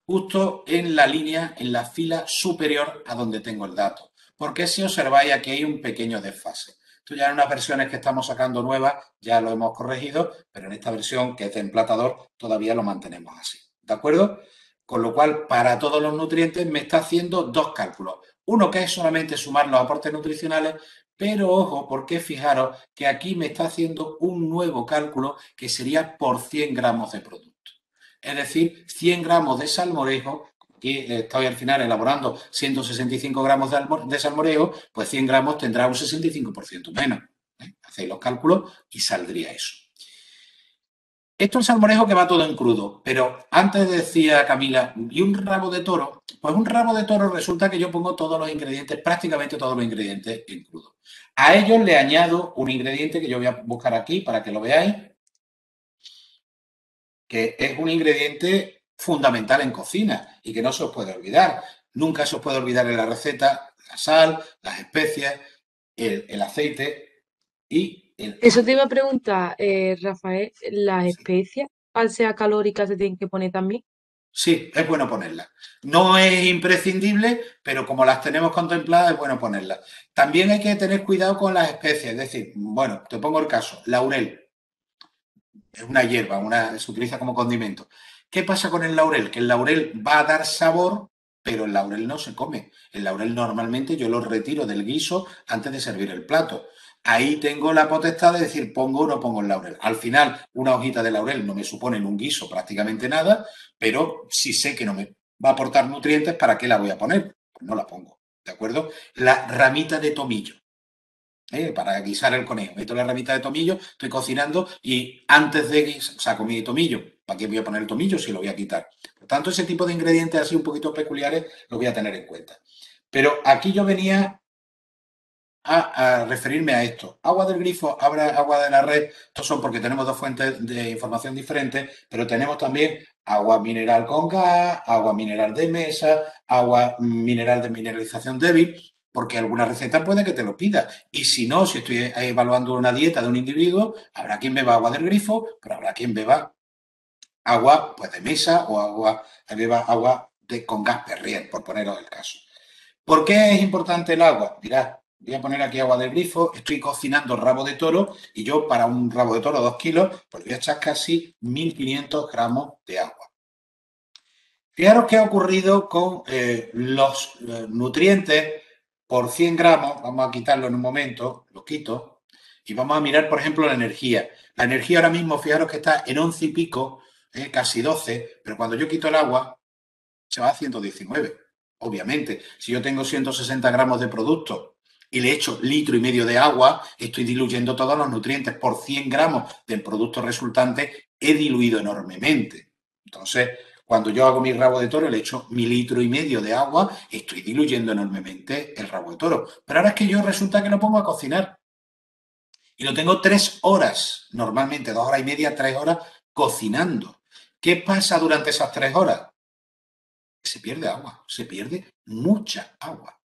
justo en la línea, en la fila superior a donde tengo el dato. Porque si observáis aquí hay un pequeño desfase. Esto ya en unas versiones que estamos sacando nuevas ya lo hemos corregido, pero en esta versión que es de emplatador todavía lo mantenemos así. ¿De acuerdo? Con lo cual, para todos los nutrientes me está haciendo dos cálculos. Uno que es solamente sumar los aportes nutricionales, pero ojo, porque fijaros que aquí me está haciendo un nuevo cálculo que sería por 100 gramos de producto. Es decir, 100 gramos de salmorejo, aquí estoy al final elaborando 165 gramos de salmorejo, pues 100 gramos tendrá un 65% menos. Hacéis los cálculos y saldría eso. Esto es salmorejo que va todo en crudo, pero antes decía Camila, ¿y un rabo de toro? Pues un rabo de toro resulta que yo pongo todos los ingredientes, prácticamente todos los ingredientes en crudo. A ellos le añado un ingrediente que yo voy a buscar aquí para que lo veáis, que es un ingrediente fundamental en cocina y que no se os puede olvidar. Nunca se os puede olvidar en la receta la sal, las especias, el aceite y el... Eso te iba a preguntar, Rafael, ¿las especias, al ser calóricas, se tienen que poner también? Sí, es bueno ponerlas. No es imprescindible, pero como las tenemos contempladas, es bueno ponerlas. También hay que tener cuidado con las especies. Es decir, bueno, te pongo el caso, laurel. Es una hierba, se utiliza como condimento. ¿Qué pasa con el laurel? Que el laurel va a dar sabor, pero el laurel no se come. El laurel normalmente yo lo retiro del guiso antes de servir el plato. Ahí tengo la potestad de decir pongo o no pongo el laurel. Al final, una hojita de laurel no me supone en un guiso prácticamente nada, pero si sé que no me va a aportar nutrientes, ¿para qué la voy a poner? Pues no la pongo, ¿de acuerdo? La ramita de tomillo. Para guisar el conejo. Meto la ramita de tomillo, estoy cocinando y antes de guisar, saco mi tomillo. ¿Para qué voy a poner el tomillo si lo voy a quitar? Por tanto, ese tipo de ingredientes así un poquito peculiares los voy a tener en cuenta. Pero aquí yo venía a referirme a esto. Agua del grifo, agua de la red, estos son porque tenemos dos fuentes de información diferentes, pero tenemos también agua mineral con gas, agua mineral de mesa, agua mineral de mineralización débil, porque alguna receta puede que te lo pida. Y si no, si estoy evaluando una dieta de un individuo, habrá quien beba agua del grifo, pero habrá quien beba agua pues, de mesa o beba agua con gas Perrier, por poneros el caso. ¿Por qué es importante el agua? Mirad, voy a poner aquí agua del grifo, estoy cocinando rabo de toro y yo para un rabo de toro 2 kilos, pues voy a echar casi 1.500 gramos de agua. Fijaros qué ha ocurrido con los nutrientes por 100 gramos, vamos a quitarlo en un momento, lo quito, y vamos a mirar, por ejemplo, la energía. La energía ahora mismo, fijaros que está en 11 y pico, casi 12, pero cuando yo quito el agua, se va a 119. Obviamente, si yo tengo 160 gramos de producto y le echo 1,5 litros de agua, estoy diluyendo todos los nutrientes. Por 100 gramos del producto resultante he diluido enormemente. Entonces, cuando yo hago mi rabo de toro, le echo 1,5 litros de agua, estoy diluyendo enormemente el rabo de toro. Pero ahora es que yo resulta que lo pongo a cocinar. Y lo tengo 3 horas, normalmente 2 horas y media, 3 horas cocinando. ¿Qué pasa durante esas 3 horas? Se pierde agua, se pierde mucha agua.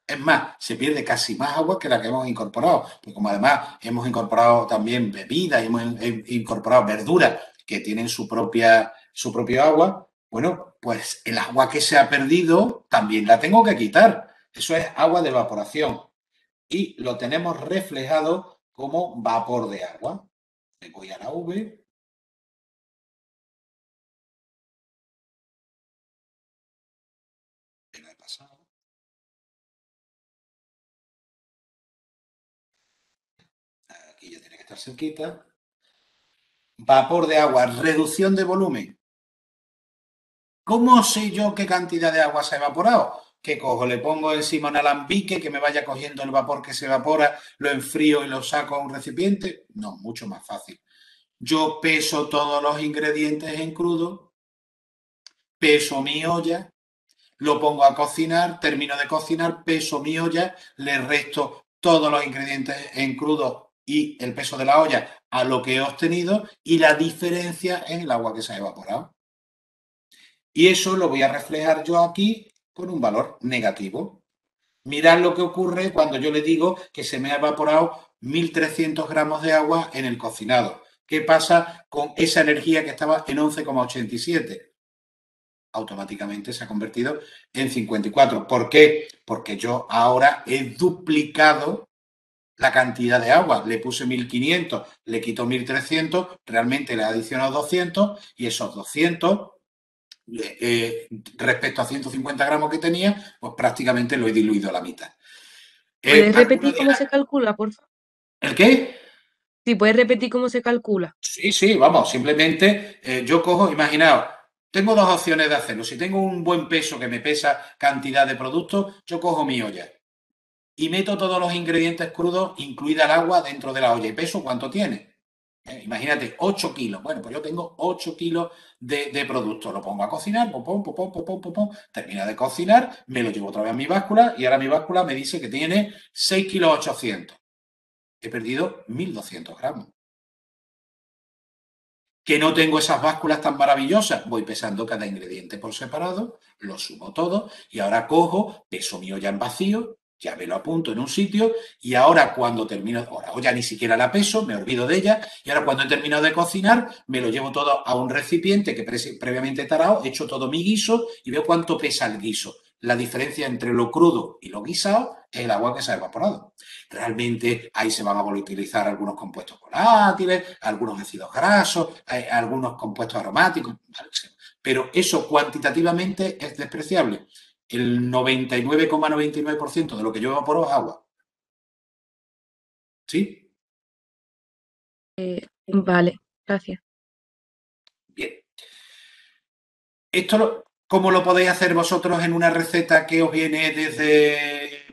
Es más, se pierde casi más agua que la que hemos incorporado. Porque como además hemos incorporado también bebidas y hemos incorporado verduras que tienen su propio agua, bueno, pues el agua que se ha perdido también la tengo que quitar. Eso es agua de evaporación. Y lo tenemos reflejado como vapor de agua. Le voy a la V. Que no he pasado. Aquí ya tiene que estar cerquita. Vapor de agua, reducción de volumen. ¿Cómo sé yo qué cantidad de agua se ha evaporado? ¿Qué cojo? ¿Le pongo encima un alambique que me vaya cogiendo el vapor que se evapora, lo enfrío y lo saco a un recipiente? No, mucho más fácil. Yo peso todos los ingredientes en crudo, peso mi olla, lo pongo a cocinar, termino de cocinar, peso mi olla, le resto todos los ingredientes en crudo y el peso de la olla a lo que he obtenido y la diferencia en el agua que se ha evaporado. Y eso lo voy a reflejar yo aquí con un valor negativo. Mirad lo que ocurre cuando yo le digo que se me ha evaporado 1.300 gramos de agua en el cocinado. ¿Qué pasa con esa energía que estaba en 11,87? Automáticamente se ha convertido en 54. ¿Por qué? Porque yo ahora he duplicado la cantidad de agua. Le puse 1.500, le quito 1.300, realmente le he adicionado 200 y esos 200, respecto a 150 gramos que tenía, pues prácticamente lo he diluido a la mitad. ¿Puedes repetir cómo se calcula, por favor? ¿El qué? Sí, puedes repetir cómo se calcula. Sí, vamos, simplemente yo cojo, imaginaos, tengo dos opciones de hacerlo. Si tengo un buen peso que me pesa cantidad de productos, yo cojo mi olla y meto todos los ingredientes crudos, incluida el agua, dentro de la olla. ¿Y peso cuánto tiene? Imagínate, 8 kilos. Bueno, pues yo tengo 8 kilos de producto. Lo pongo a cocinar, termina de cocinar, me lo llevo otra vez a mi báscula y ahora mi báscula me dice que tiene 6,8 kilos. He perdido 1.200 gramos. Que no tengo esas básculas tan maravillosas, voy pesando cada ingrediente por separado, lo sumo todo y ahora cojo, peso mi olla en vacío, ya me lo apunto en un sitio y ahora cuando termino, ahora ya ni siquiera la peso, me olvido de ella y ahora cuando he terminado de cocinar me lo llevo todo a un recipiente que previamente he tarado, echo todo mi guiso y veo cuánto pesa el guiso. La diferencia entre lo crudo y lo guisado es el agua que se ha evaporado. Realmente ahí se van a volatilizar algunos compuestos volátiles, algunos ácidos grasos, algunos compuestos aromáticos, pero eso cuantitativamente es despreciable. El 99,99% de lo que yo evaporo es agua. ¿Sí? Vale, gracias. Bien. Esto, ¿cómo lo podéis hacer vosotros en una receta que os viene desde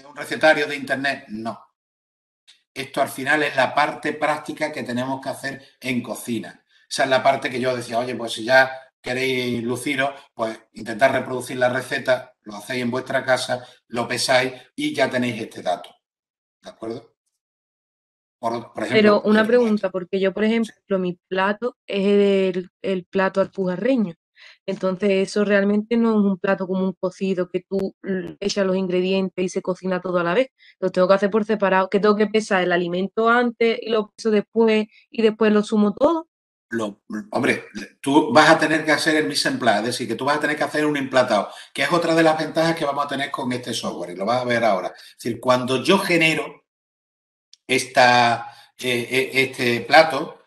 un recetario de internet? No. Esto al final es la parte práctica que tenemos que hacer en cocina. Esa es la parte que yo decía, oye, pues si ya queréis luciros, pues intentad reproducir la receta, lo hacéis en vuestra casa, lo pesáis y ya tenéis este dato. ¿De acuerdo? Por ejemplo, Pero una pregunta, porque yo, por ejemplo, mi plato es el plato alpujarreño. Entonces, eso realmente no es un plato como un cocido que tú echas los ingredientes y se cocina todo a la vez. Lo tengo que hacer por separado, que tengo que pesar el alimento antes y lo peso después y después lo sumo todo. Hombre, tú vas a tener que hacer el mise en place, es decir, que tú vas a tener que hacer un emplatado, que es otra de las ventajas que vamos a tener con este software y lo vas a ver ahora. Es decir, cuando yo genero este plato,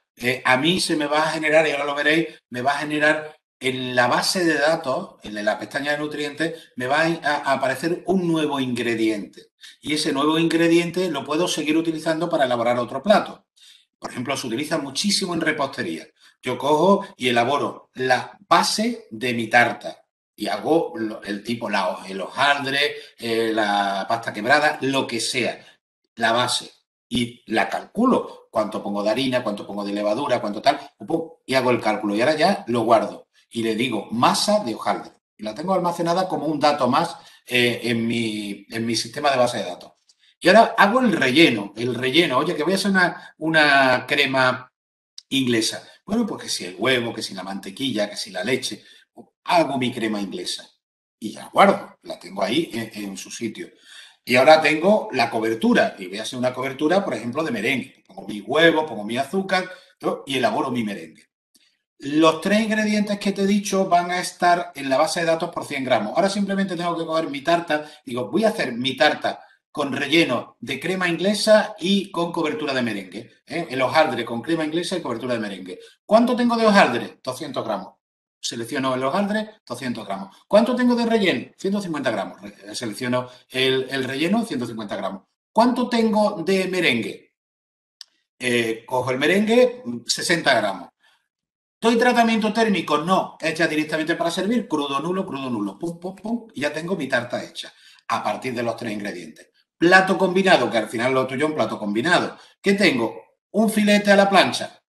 a mí se me va a generar, y ahora lo veréis, me va a generar en la base de datos, en la pestaña de nutrientes, me va a aparecer un nuevo ingrediente. Y ese nuevo ingrediente lo puedo seguir utilizando para elaborar otro plato. Por ejemplo, se utiliza muchísimo en repostería. Yo cojo y elaboro la base de mi tarta. y hago el tipo, el hojaldre, la pasta quebrada, lo que sea, la base. Y la calculo, cuánto pongo de harina, cuánto pongo de levadura, cuánto tal, y hago el cálculo. Y ahora ya lo guardo. Y le digo masa de hojaldre. Y la tengo almacenada como un dato más en mi sistema de base de datos. Y ahora hago el relleno. Oye, que voy a hacer una crema inglesa. Bueno, pues que si el huevo, que si la mantequilla, que si la leche. Hago mi crema inglesa. Y la guardo, la tengo ahí en su sitio. Y ahora tengo la cobertura. Y voy a hacer una cobertura, por ejemplo, de merengue. Pongo mi huevo, pongo mi azúcar, ¿no? Y elaboro mi merengue. Los 3 ingredientes que te he dicho van a estar en la base de datos por 100 gramos. Ahora simplemente tengo que coger mi tarta. Digo, voy a hacer mi tarta con relleno de crema inglesa y con cobertura de merengue. El hojaldre con crema inglesa y cobertura de merengue. ¿Cuánto tengo de hojaldre? 200 gramos. Selecciono el hojaldre, 200 gramos. ¿Cuánto tengo de relleno? 150 gramos. Selecciono el relleno, 150 gramos. ¿Cuánto tengo de merengue? Cojo el merengue, 60 gramos. ¿Doy tratamiento térmico? No, hecha directamente para servir, crudo nulo, pum, pum, pum, y ya tengo mi tarta hecha a partir de los 3 ingredientes. Plato combinado, que al final lo tuyo es un plato combinado. ¿Qué tengo? Un filete a la plancha.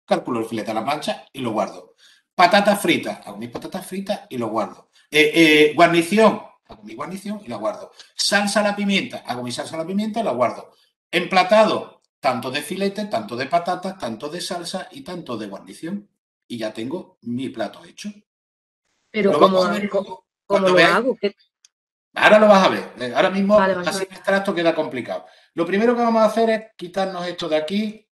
Calculo el filete a la plancha y lo guardo. Patatas fritas, hago mis patatas fritas y lo guardo. Guarnición, hago mi guarnición y la guardo. Salsa a la pimienta, hago mi salsa a la pimienta y la guardo. Emplatado, tanto de filete, tanto de patatas, tanto de salsa y tanto de guarnición. Y ya tengo mi plato hecho. Pero Lo ¿cómo, vamos a ver luego cómo cuando lo veáis. hago? Ahora lo vas a ver. Ahora mismo, Vale, vale. así en abstracto queda complicado. Lo primero que vamos a hacer es quitarnos esto de aquí,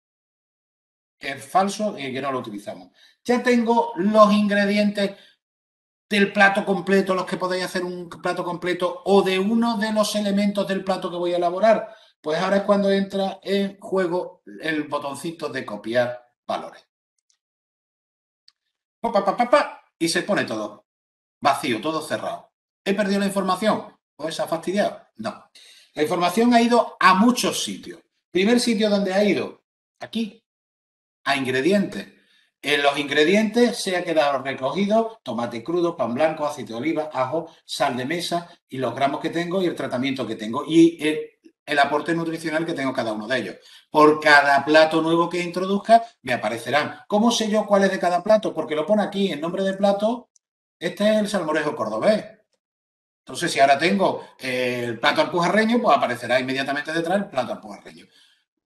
que es falso y que no lo utilizamos. Ya tengo los ingredientes del plato completo, los que podéis hacer un plato completo, o de uno de los elementos del plato que voy a elaborar. Pues ahora es cuando entra en juego el botoncito de copiar valores. Y se pone todo vacío, todo cerrado. ¿He perdido la información? ¿Pues se ha fastidiado? No. La información ha ido a muchos sitios. Primer sitio donde ha ido, aquí, a ingredientes. En los ingredientes se ha quedado recogido tomate crudo, pan blanco, aceite de oliva, ajo, sal de mesa y los gramos que tengo y el tratamiento que tengo y el aporte nutricional que tengo cada uno de ellos. Por cada plato nuevo que introduzca me aparecerán. ¿Cómo sé yo cuál es de cada plato? Porque lo pone aquí en nombre de plato. Este es el salmorejo cordobés. Entonces, si ahora tengo el plato alpujarreño, pues aparecerá inmediatamente detrás el plato alpujarreño.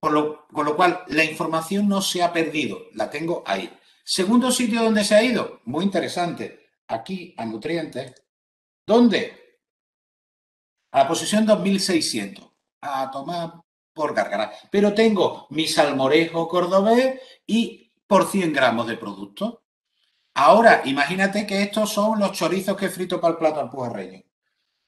Con lo cual, la información no se ha perdido, la tengo ahí. Segundo sitio donde se ha ido, muy interesante, aquí a nutrientes. ¿Dónde? A la posición 2600. A tomar por gárgara. Pero tengo mi salmorejo cordobés y por 100 gramos de producto. Ahora, imagínate que estos son los chorizos que he frito para el plato alpujarreño.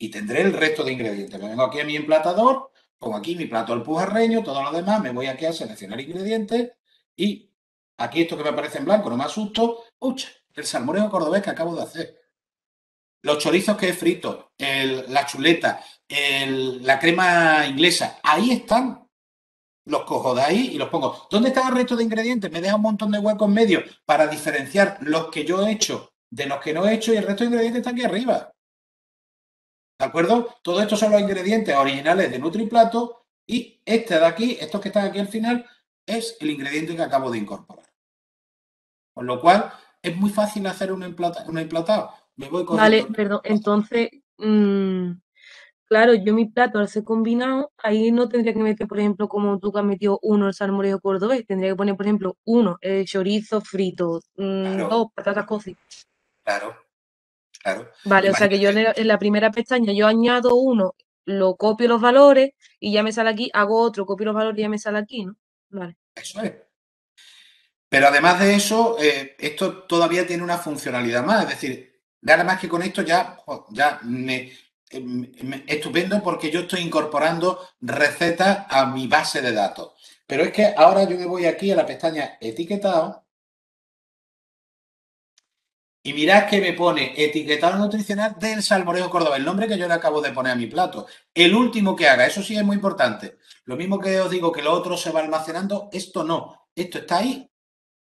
Y tendré el resto de ingredientes. Me vengo aquí a mi emplatador, pongo aquí mi plato alpujarreño, todo lo demás, me voy aquí a seleccionar ingredientes y aquí esto que me aparece en blanco, no me asusto, ¡ucha! El salmorejo cordobés que acabo de hacer. Los chorizos que he frito, la chuleta, la crema inglesa, ahí están. Los cojo de ahí y los pongo. ¿Dónde está el resto de ingredientes? Me deja un montón de huecos en medio para diferenciar los que yo he hecho de los que no he hecho y el resto de ingredientes está aquí arriba. ¿De acuerdo? Todo esto son los ingredientes originales de NutriPlato y este de aquí, estos que están aquí al final, es el ingrediente que acabo de incorporar. Con lo cual, es muy fácil hacer un emplatado. Me voy cogiendo... Vale, perdón. Entonces, claro, yo mi plato al ser combinado, ahí no tendría que meter, por ejemplo, como tú que has metido uno el salmorejo cordobés, tendría que poner, por ejemplo, uno el chorizo frito, Claro. 2 patatas cocidas. Claro. Vale, o sea que yo en la primera pestaña yo añado uno, lo copio los valores y ya me sale aquí, hago otro, copio los valores y ya me sale aquí, ¿no? Vale. Eso es. Pero además de eso, esto todavía tiene una funcionalidad más. Es decir, nada más que con esto ya estupendo porque yo estoy incorporando recetas a mi base de datos. Pero es que ahora yo me voy aquí a la pestaña etiquetado y mirad que me pone etiquetado nutricional del salmorejo cordobés, el nombre que yo le acabo de poner a mi plato. El último que haga, eso sí es muy importante. Lo mismo que os digo que lo otro se va almacenando, esto no. Esto está ahí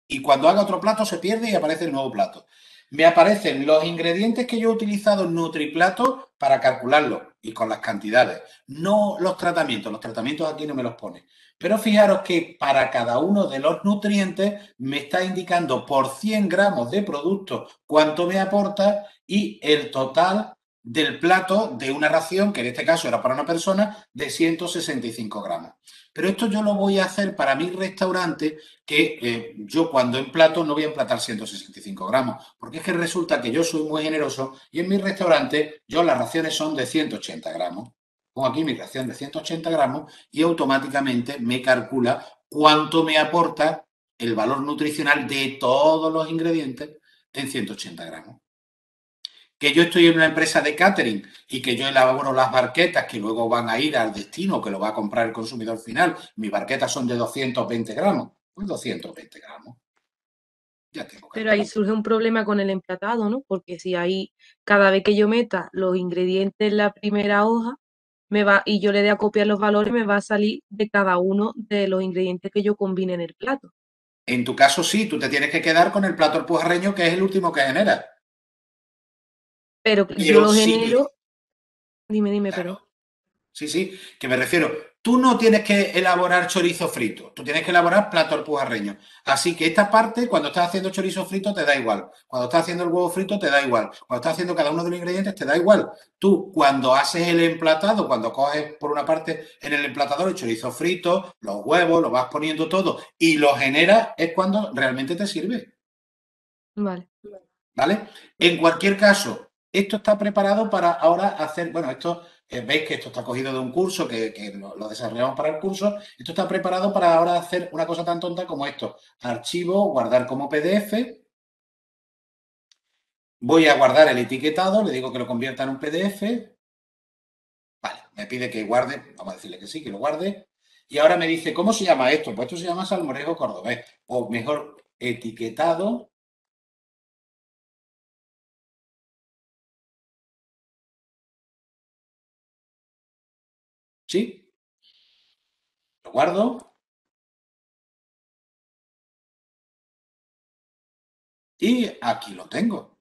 y cuando haga otro plato se pierde y aparece el nuevo plato. me aparecen los ingredientes que yo he utilizado en Nutriplato para calcularlo y con las cantidades, no los tratamientos. Los tratamientos aquí no me los pone. Pero fijaros que para cada uno de los nutrientes me está indicando por 100 gramos de producto cuánto me aporta y el total del plato de una ración, que en este caso era para una persona, de 165 gramos. Pero esto yo lo voy a hacer para mi restaurante, que yo cuando emplato no voy a emplatar 165 gramos, porque es que resulta que yo soy muy generoso y en mi restaurante yo las raciones son de 180 gramos. Pongo aquí mi ración de 180 gramos y automáticamente me calcula cuánto me aporta el valor nutricional de todos los ingredientes en 180 gramos. Que yo estoy en una empresa de catering y que yo elaboro las barquetas que luego van a ir al destino, que lo va a comprar el consumidor final. Mis barquetas son de 220 gramos. Pues 220 gramos. Ya tengo Pero ahí calculado. surge un problema con el emplatado, ¿no? Porque si ahí, cada vez que yo meta los ingredientes en la primera hoja, y yo le dé a copiar los valores, me va a salir de cada uno de los ingredientes que yo combine en el plato. En tu caso sí, tú te tienes que quedar con el plato alpujarreño, que es el último que genera. Pero yo Pero lo sí, genero. Dime, perdón. claro. Sí, que me refiero. Tú no tienes que elaborar chorizo frito, tú tienes que elaborar plato alpujarreño. Así que esta parte, cuando estás haciendo chorizo frito, te da igual. Cuando estás haciendo el huevo frito, te da igual. Cuando estás haciendo cada uno de los ingredientes, te da igual. Tú, cuando haces el emplatado, cuando coges por una parte en el emplatador el chorizo frito, los huevos, lo vas poniendo todo y lo generas, es cuando realmente te sirve. Vale. ¿Vale? En cualquier caso, esto está preparado para ahora hacer, bueno, esto, veis que esto está cogido de un curso, que lo desarrollamos para el curso, esto está preparado para ahora hacer una cosa tan tonta como esto, archivo, guardar como PDF, voy a guardar el etiquetado, le digo que lo convierta en un PDF, vale, me pide que guarde, vamos a decirle que sí, que lo guarde, y ahora me dice, ¿cómo se llama esto? Pues esto se llama salmorejo cordobés, o mejor, etiquetado. ¿Sí? Lo guardo. Y aquí lo tengo.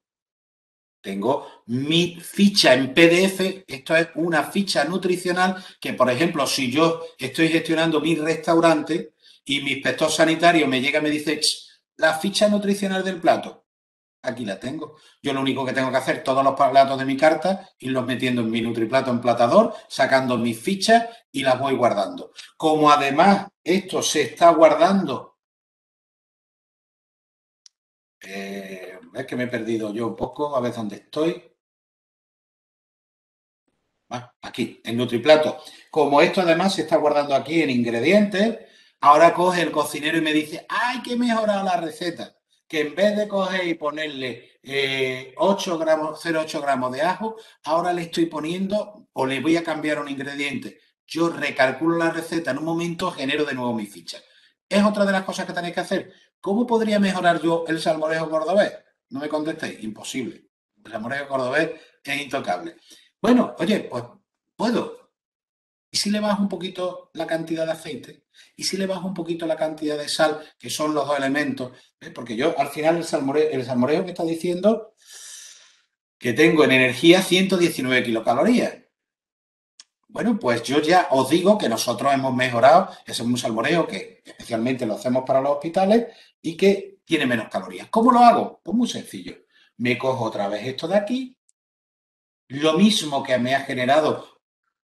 Tengo mi ficha en PDF. Esto es una ficha nutricional que, por ejemplo, si yo estoy gestionando mi restaurante y mi inspector sanitario me llega y me dice, la ficha nutricional del plato, aquí la tengo. Yo lo único que tengo que hacer, todos los platos de mi carta, irlos metiendo en mi Nutriplato emplatador, sacando mis fichas y las voy guardando. Como además esto se está guardando, es que me he perdido yo un poco, a ver dónde estoy. Aquí, en Nutriplato. Como esto además se está guardando aquí en ingredientes, ahora coge el cocinero y me dice, hay que mejorar la receta. Que en vez de coger y ponerle 8 gramos, 0,8 gramos de ajo, ahora le estoy poniendo o le voy a cambiar un ingrediente. Yo recalculo la receta en un momento, genero de nuevo mi ficha. Es otra de las cosas que tenéis que hacer. ¿Cómo podría mejorar yo el salmorejo cordobés? No me contestéis, imposible. El salmorejo cordobés es intocable. Bueno, oye, pues puedo. ¿Y si le bajo un poquito la cantidad de aceite? ¿Y si le bajo un poquito la cantidad de sal, que son los dos elementos? Porque yo al final el salmoreo me está diciendo que tengo en energía 119 kilocalorías. Bueno, pues yo ya os digo que nosotros hemos mejorado, ese es un salmoreo que especialmente lo hacemos para los hospitales y que tiene menos calorías. ¿Cómo lo hago? Pues muy sencillo. Me cojo otra vez esto de aquí, lo mismo que me ha generado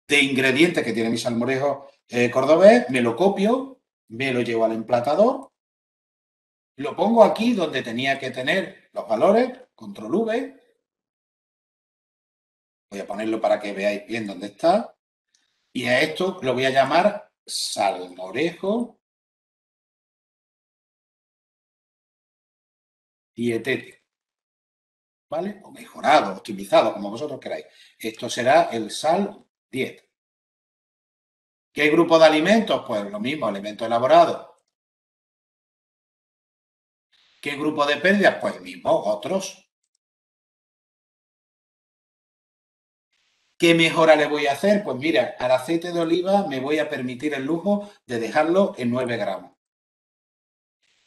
de ingredientes que tiene mi salmorejo cordobés, me lo copio, me lo llevo al emplatador, lo pongo aquí donde tenía que tener los valores, control V, voy a ponerlo para que veáis bien dónde está, y a esto lo voy a llamar salmorejo dietético, ¿vale? O mejorado, optimizado, como vosotros queráis. Esto será el sal diet. ¿Qué grupo de alimentos? Pues lo mismo, alimentos elaborados. ¿Qué grupo de pérdidas? Pues mismo, otros. ¿Qué mejora le voy a hacer? Pues mira, al aceite de oliva me voy a permitir el lujo de dejarlo en 9 gramos.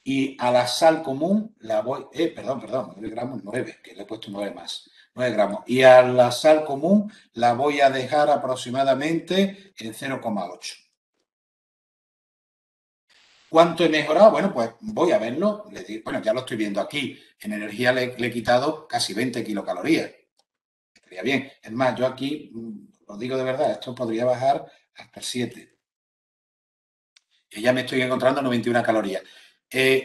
Y a la sal común la voy... perdón, 9 gramos, 9, que le he puesto 9 más. 9 gramos. Y a la sal común la voy a dejar aproximadamente en 0,8. ¿Cuánto he mejorado? Bueno, pues voy a verlo. Bueno, ya lo estoy viendo aquí. En energía le he quitado casi 20 kilocalorías. Estaría bien. Es más, yo aquí, os digo de verdad, esto podría bajar hasta 7. Y ya me estoy encontrando 91 calorías.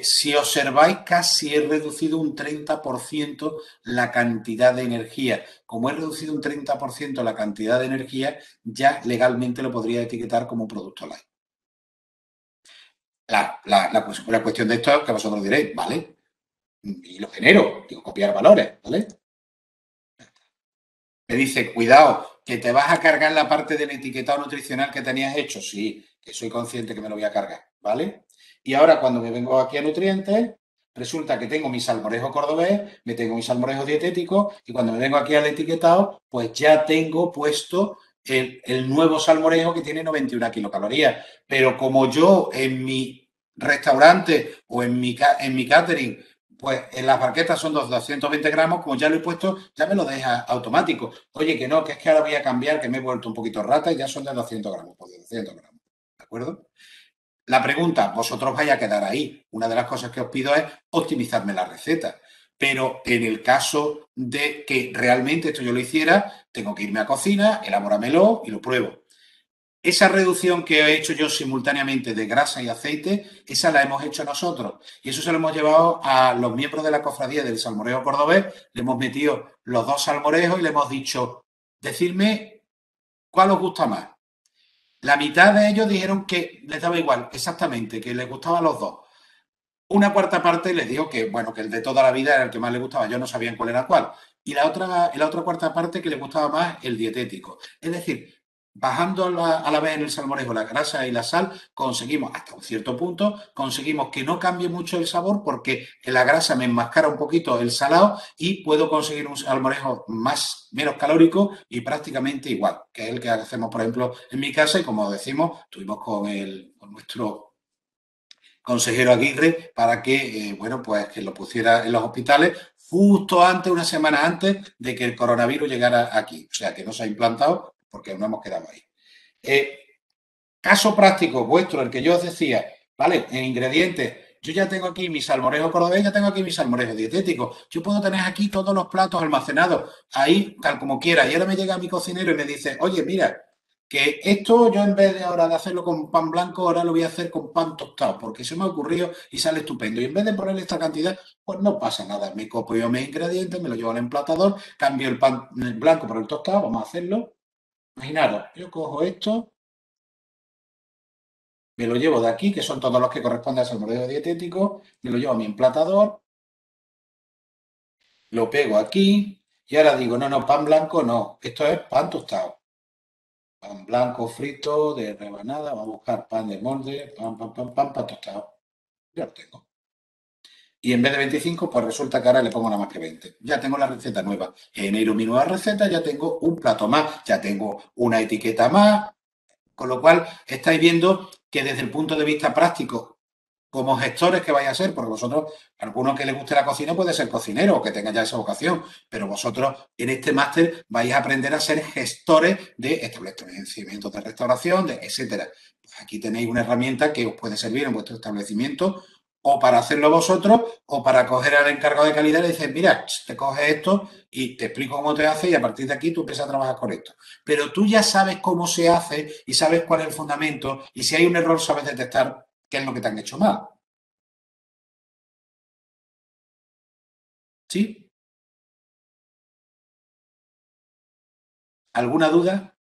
Si observáis, casi he reducido un 30% la cantidad de energía. Como he reducido un 30% la cantidad de energía, ya legalmente lo podría etiquetar como un producto light. La cuestión de esto es que vosotros diréis, ¿vale? Y lo genero, digo, copiar valores, ¿vale? Me dice, cuidado, que te vas a cargar la parte del etiquetado nutricional que tenías hecho. Sí, que soy consciente que me lo voy a cargar, ¿vale? Y ahora cuando me vengo aquí a nutrientes, resulta que tengo mi salmorejo cordobés, me tengo mi salmorejo dietético y cuando me vengo aquí al etiquetado, pues ya tengo puesto el nuevo salmorejo que tiene 91 kilocalorías. Pero como yo en mi restaurante o en mi catering, pues en las barquetas son 220 gramos, como ya lo he puesto, ya me lo deja automático. Oye, que no, que es que ahora voy a cambiar, que me he vuelto un poquito rata y ya son de 200 gramos, pues de 200 gramos. ¿De acuerdo? La pregunta, vosotros vais a quedar ahí. Una de las cosas que os pido es optimizarme la receta. Pero en el caso de que realmente esto yo lo hiciera, tengo que irme a cocina, elaborámelo y lo pruebo. Esa reducción que he hecho yo simultáneamente de grasa y aceite, esa la hemos hecho nosotros. Y eso se lo hemos llevado a los miembros de la cofradía del salmorejo cordobés. Le hemos metido los 2 salmorejos y le hemos dicho, decidme cuál os gusta más. La mitad de ellos dijeron que les daba igual, exactamente, que les gustaban los 2. Una cuarta parte les dijo que, bueno, que el de toda la vida era el que más les gustaba. Yo no sabían cuál era cuál. Y la otra cuarta parte que les gustaba más el dietético. Es decir, bajando a la vez en el salmorejo la grasa y la sal, conseguimos, hasta un cierto punto, conseguimos que no cambie mucho el sabor porque la grasa me enmascara un poquito el salado y puedo conseguir un salmorejo menos calórico y prácticamente igual, que es el que hacemos, por ejemplo, en mi casa y como decimos, estuvimos con nuestro consejero Aguirre para que, bueno, pues que lo pusiera en los hospitales justo antes, una semana antes de que el coronavirus llegara aquí. O sea, que no se ha implantado porque no hemos quedado ahí. Caso práctico vuestro, el que yo os decía, ¿vale? En ingredientes, yo ya tengo aquí mi salmorejo cordobés, ya tengo aquí mi salmorejo dietético. Yo puedo tener aquí todos los platos almacenados, ahí tal como quiera. Y ahora me llega mi cocinero y me dice, oye, mira, que esto yo en vez de ahora de hacerlo con pan blanco, ahora lo voy a hacer con pan tostado, porque se me ha ocurrido y sale estupendo. Y en vez de ponerle esta cantidad, pues no pasa nada. Me copio mis ingredientes, me lo llevo al emplatador, cambio el pan blanco por el tostado, vamos a hacerlo. Imaginaros, yo cojo esto, me lo llevo de aquí, que son todos los que corresponden al salmorejo dietético, me lo llevo a mi emplatador, lo pego aquí y ahora digo, no, pan blanco no, esto es pan tostado. Pan blanco frito de rebanada, vamos a buscar pan de molde, pan tostado. Ya lo tengo. Y en vez de 25, pues resulta que ahora le pongo nada más que 20. Ya tengo la receta nueva. Genero mi nueva receta, ya tengo un plato más, ya tengo una etiqueta más. Con lo cual, estáis viendo que desde el punto de vista práctico, como gestores que vais a ser, porque vosotros, alguno que le guste la cocina puede ser cocinero o que tenga ya esa vocación, pero vosotros en este máster vais a aprender a ser gestores de establecimientos de restauración, etcétera. Pues aquí tenéis una herramienta que os puede servir en vuestro establecimiento o para hacerlo vosotros o para coger al encargado de calidad y decir, mira, te coges esto y te explico cómo te hace y a partir de aquí tú empiezas a trabajar con esto. Pero tú ya sabes cómo se hace y sabes cuál es el fundamento y si hay un error sabes detectar qué es lo que te han hecho mal. ¿Sí? ¿Alguna duda?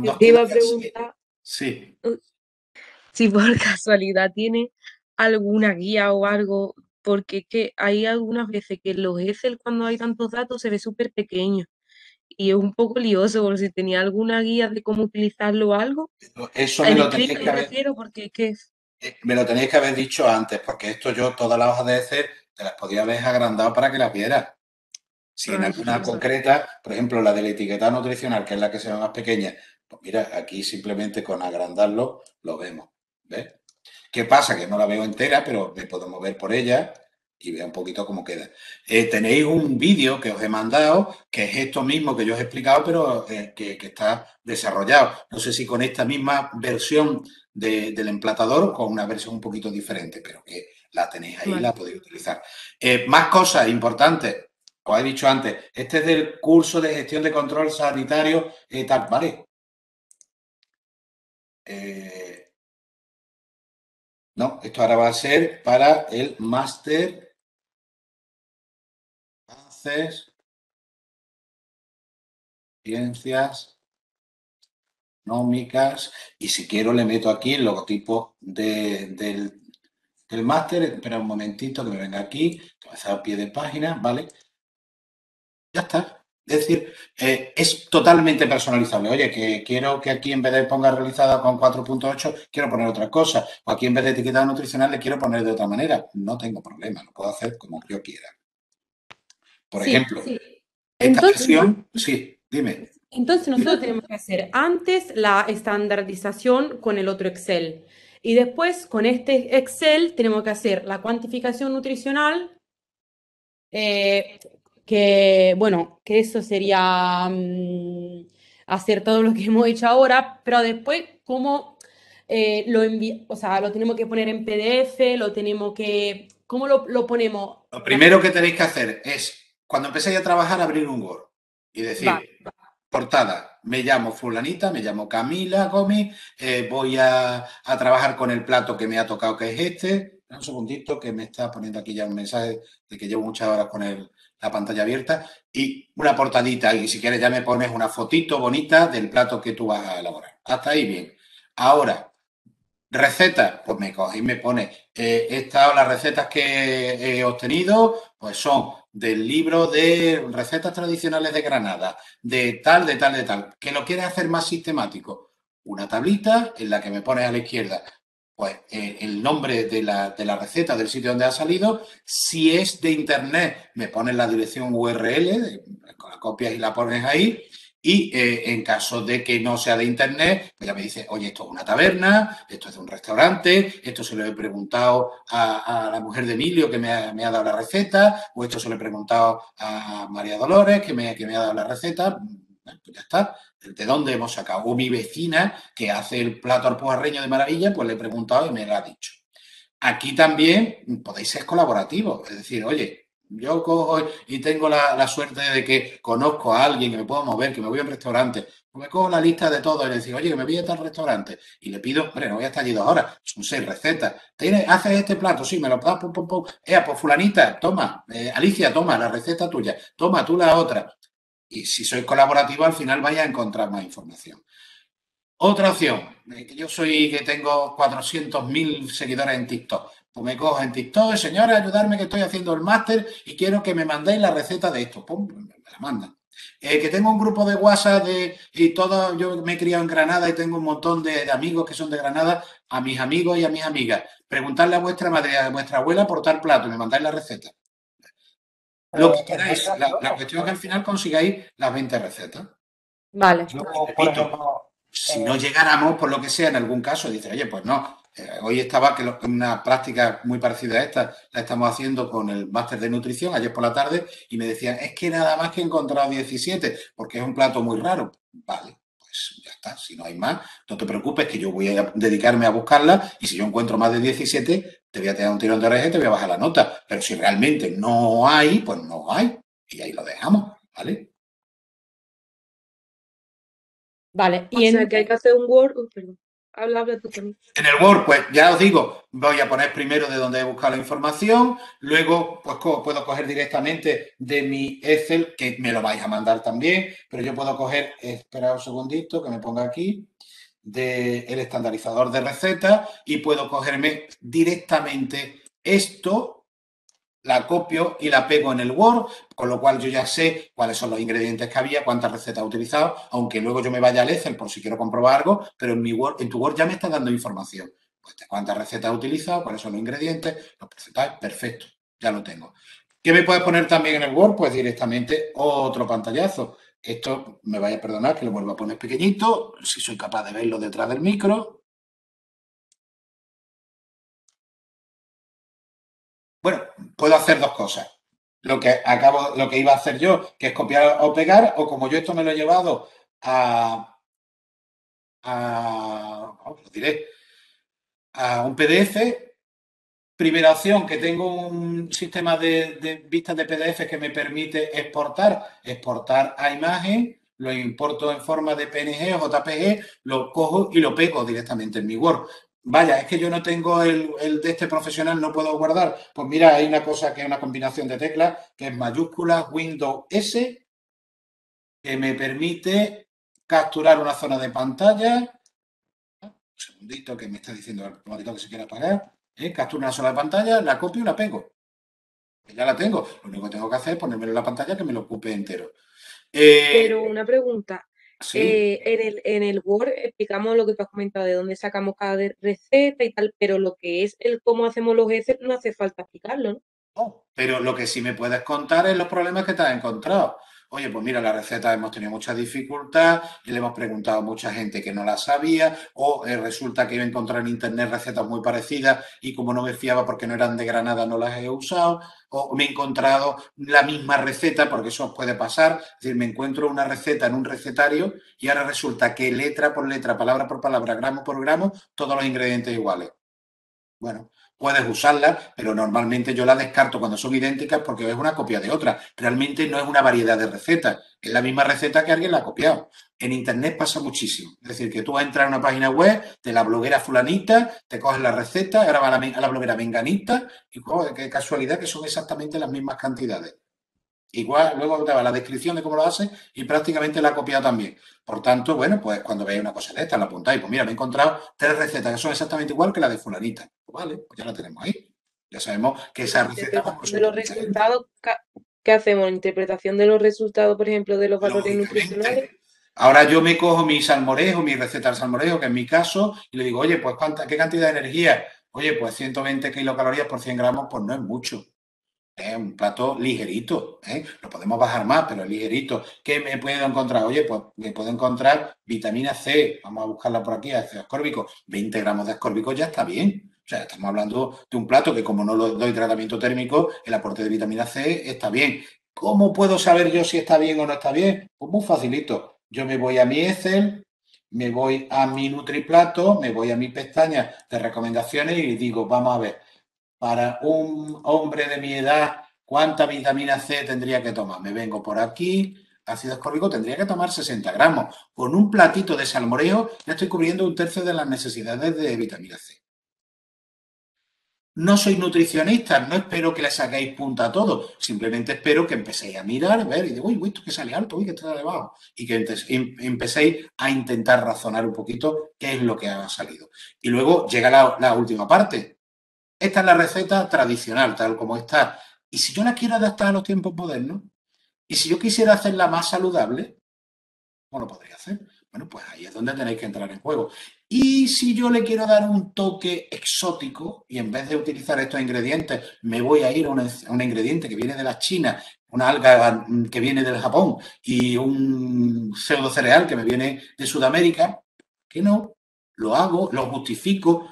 Yo te iba a preguntar Sí. si por casualidad tiene alguna guía o algo, porque es que hay algunas veces que los Excel cuando hay tantos datos se ve súper pequeño y es un poco lioso, por si tenía alguna guía de cómo utilizarlo o algo. Eso En escrito me refiero, porque es que me lo tenéis que haber dicho antes, porque esto yo, todas las hojas de Excel, te las podía haber agrandado para que las vieras. Si en alguna concreta, por ejemplo, la de la etiqueta nutricional, que es la que se ve más pequeña, pues mira, aquí simplemente con agrandarlo lo vemos. ¿Ves? ¿Qué pasa? Que no la veo entera, pero me puedo mover por ella y vea un poquito cómo queda. Tenéis un vídeo que os he mandado, que es esto mismo que yo os he explicado, pero que está desarrollado. No sé si con esta misma versión del emplatador o con una versión un poquito diferente, pero que la tenéis ahí y Vale. la podéis utilizar. Más cosas importantes. Os he dicho antes, este es del curso de gestión de control sanitario, tal, ¿vale? No, esto ahora va a ser para el máster. Entonces, ciencias económicas. Y si quiero le meto aquí el logotipo del máster. Espera un momentito que me venga aquí. Cabeza a pie de página, ¿vale? Ya está. Es decir, es totalmente personalizable. Oye, que quiero que aquí en vez de ponga realizada con 4.8, quiero poner otra cosa. O aquí en vez de etiquetado nutricional le quiero poner de otra manera. No tengo problema, lo puedo hacer como yo quiera. Por Sí, ejemplo, sí. esta Entonces, versión, sí, dime. entonces nosotros tenemos que hacer antes la estandarización con el otro Excel. Y después con este Excel tenemos que hacer la cuantificación nutricional, eh, que bueno, que eso sería hacer todo lo que hemos hecho ahora, pero después cómo o sea, lo tenemos que poner en PDF, lo tenemos que, ¿cómo lo ponemos? Lo primero que tenéis que hacer es, cuando empecéis a trabajar, abrir un Word y Va, decir, portada, me llamo fulanita, me llamo Camila Gómez, voy a trabajar con el plato que me ha tocado, que es este. Un segundito que me está poniendo aquí ya un mensaje de que llevo muchas horas con la pantalla abierta. Y una portadita, y si quieres ya me pones una fotito bonita del plato que tú vas a elaborar. Hasta ahí bien. Ahora, recetas, pues me coge y me pone, las recetas que he obtenido, pues son del libro de recetas tradicionales de Granada, de tal, de tal, de tal. ¿Que lo quieres hacer más sistemático? Una tablita en la que me pones a la izquierda, pues el nombre de la receta del sitio donde ha salido. Si es de internet, me pones la dirección URL, la copias y la pones ahí. Y en caso de que no sea de internet, pues ya me dice, oye, esto es una taberna, esto es de un restaurante, esto se lo he preguntado a la mujer de Emilio que me ha dado la receta, o esto se lo he preguntado a María Dolores que me ha dado la receta. Pues ya está. ¿De dónde hemos sacado? O mi vecina que hace el plato alpujarreño de maravilla, pues le he preguntado y me lo ha dicho. Aquí también podéis ser colaborativos, es decir, oye, yo cojo y tengo la suerte de que conozco a alguien que me puedo mover, que me voy a un restaurante, pues me cojo la lista de todo y le digo, oye, que me voy a tal restaurante y le pido, hombre, no voy a estar allí 2 horas, son 6 recetas. ¿Haces este plato? Sí, me lo das, pum, pum, pum. Pues fulanita, toma, Alicia, toma la receta tuya, toma tú la otra. Y si sois colaborativos, al final vais a encontrar más información. Otra opción, que yo que tengo 400.000 seguidores en TikTok. Pues me cojo en TikTok, señora, ayudarme que estoy haciendo el máster y quiero que me mandéis la receta de esto. Pum, me la mandan. Que tengo un grupo de WhatsApp yo me he criado en Granada y tengo un montón de amigos que son de Granada, a mis amigos y a mis amigas. Preguntarle a vuestra madre, a vuestra abuela por tal plato y me mandáis la receta. Lo que queráis. La cuestión es que al final consigáis las 20 recetas. vale. Luego, por Repito, ejemplo, si no llegáramos, por lo que sea, en algún caso, dice, oye, pues no, hoy estaba que una práctica muy parecida a esta, la estamos haciendo con el máster de nutrición ayer por la tarde y me decían, es que nada más que he encontrado 17, porque es un plato muy raro. Vale, pues ya está, si no hay más, no te preocupes que yo voy a dedicarme a buscarla y si yo encuentro más de 17, te voy a tener un tirón de oreja y te voy a bajar la nota. Pero si realmente no hay, pues no hay. Y ahí lo dejamos, ¿vale? Vale, O sea, que hay que hacer un Word. Perdón. Habla tú también. En el Word, pues ya os digo, voy a poner primero de donde he buscado la información, luego pues puedo coger directamente de mi Excel, que me lo vais a mandar también, pero yo puedo coger, espera un segundito que me ponga aquí, del estandarizador de recetas y puedo cogerme directamente esto, la copio y la pego en el Word, con lo cual yo ya sé cuáles son los ingredientes que había, cuántas recetas he utilizado, aunque luego yo me vaya al Excel por si quiero comprobar algo, pero en tu Word ya me está dando información. Pues cuántas recetas he utilizado, cuáles son los ingredientes, los porcentajes, perfecto, ya lo tengo. ¿Qué me puedes poner también en el Word? Pues directamente otro pantallazo. Esto me vaya a perdonar que lo vuelvo a poner pequeñito, si soy capaz de verlo detrás del micro. Bueno, puedo hacer dos cosas. Lo que iba a hacer yo, que es copiar o pegar, o como yo esto me lo he llevado os diré, a un PDF. Primera opción, que tengo un sistema de vistas de PDF que me permite exportar a imagen, lo importo en forma de PNG o JPG, lo cojo y lo pego directamente en mi Word. Vaya, es que yo no tengo el de este profesional, no puedo guardar. Pues mira, hay una cosa que es una combinación de teclas, que es mayúscula Windows S, que me permite capturar una zona de pantalla. Un segundito que me está diciendo el automático que se quiere apagar. Capturo una sola pantalla, la copio y la pego. Ya la tengo. Lo único que tengo que hacer es ponérmelo en la pantalla que me lo ocupe entero. Pero una pregunta. Sí. En el Word explicamos lo que tú has comentado, de dónde sacamos cada receta y tal, pero lo que es el cómo hacemos los Excel no hace falta explicarlo, ¿no? No, pero lo que sí me puedes contar es los problemas que te has encontrado. Oye, pues mira, la receta hemos tenido mucha dificultad y le hemos preguntado a mucha gente que no la sabía, o resulta que iba a encontrar en internet recetas muy parecidas y como no me fiaba porque no eran de Granada no las he usado, o me he encontrado la misma receta, porque eso os puede pasar, es decir, me encuentro una receta en un recetario y ahora resulta que letra por letra, palabra por palabra, gramo por gramo, todos los ingredientes iguales. Bueno, puedes usarlas, pero normalmente yo las descarto cuando son idénticas porque es una copia de otra. Realmente no es una variedad de recetas, es la misma receta que alguien la ha copiado. En internet pasa muchísimo. Es decir, que tú vas a entrar a una página web de la bloguera fulanita, te coges la receta, ahora va a la bloguera menganita y joder, qué casualidad que son exactamente las mismas cantidades. Igual, luego te va la descripción de cómo lo haces y prácticamente la ha copiado también. Por tanto, bueno, pues cuando veáis una cosa de esta, la apuntáis. Pues mira, me he encontrado 3 recetas que son exactamente igual que la de fulanita. Pues vale, pues ya la tenemos ahí. Ya sabemos que esa receta vamos a De los resultados, ¿qué hacemos? ¿Interpretación de los resultados, por ejemplo, de los valores nutricionales? Lógicamente. Ahora yo me cojo mi salmorejo, mi receta del salmorejo, que es mi caso, y le digo, oye, pues ¿qué cantidad de energía? Oye, pues 120 kilocalorías por 100 gramos, pues no es mucho. Es un plato ligerito, ¿eh? Lo podemos bajar más, pero es ligerito. ¿Qué me puedo encontrar? Oye, pues me puedo encontrar vitamina C. Vamos a buscarla por aquí, ácido ascórbico. 20 gramos de ascórbico ya está bien. O sea, estamos hablando de un plato que como no lo doy tratamiento térmico, el aporte de vitamina C está bien. ¿Cómo puedo saber yo si está bien o no está bien? Pues muy facilito. Yo me voy a mi Excel, me voy a mi NutriPlato, me voy a mi pestaña de recomendaciones y digo, vamos a ver, para un hombre de mi edad, ¿cuánta vitamina C tendría que tomar? Me vengo por aquí, ácido ascórbico tendría que tomar 60 gramos. Con un platito de salmorejo ya estoy cubriendo un tercio de las necesidades de vitamina C. No soy nutricionista, no espero que le saquéis punta a todo, simplemente espero que empecéis a mirar, ver y de, uy, esto que sale alto, uy, que está debajo, y que empecéis a intentar razonar un poquito qué es lo que ha salido. Y luego llega la última parte. Esta es la receta tradicional, tal como está. Y si yo la quiero adaptar a los tiempos modernos, y si yo quisiera hacerla más saludable, ¿cómo lo podría hacer? Bueno, pues ahí es donde tenéis que entrar en juego. Y si yo le quiero dar un toque exótico, y en vez de utilizar estos ingredientes, me voy a ir a un ingrediente que viene de la China, una alga que viene del Japón y un pseudo cereal que me viene de Sudamérica, que no, lo hago, lo justifico.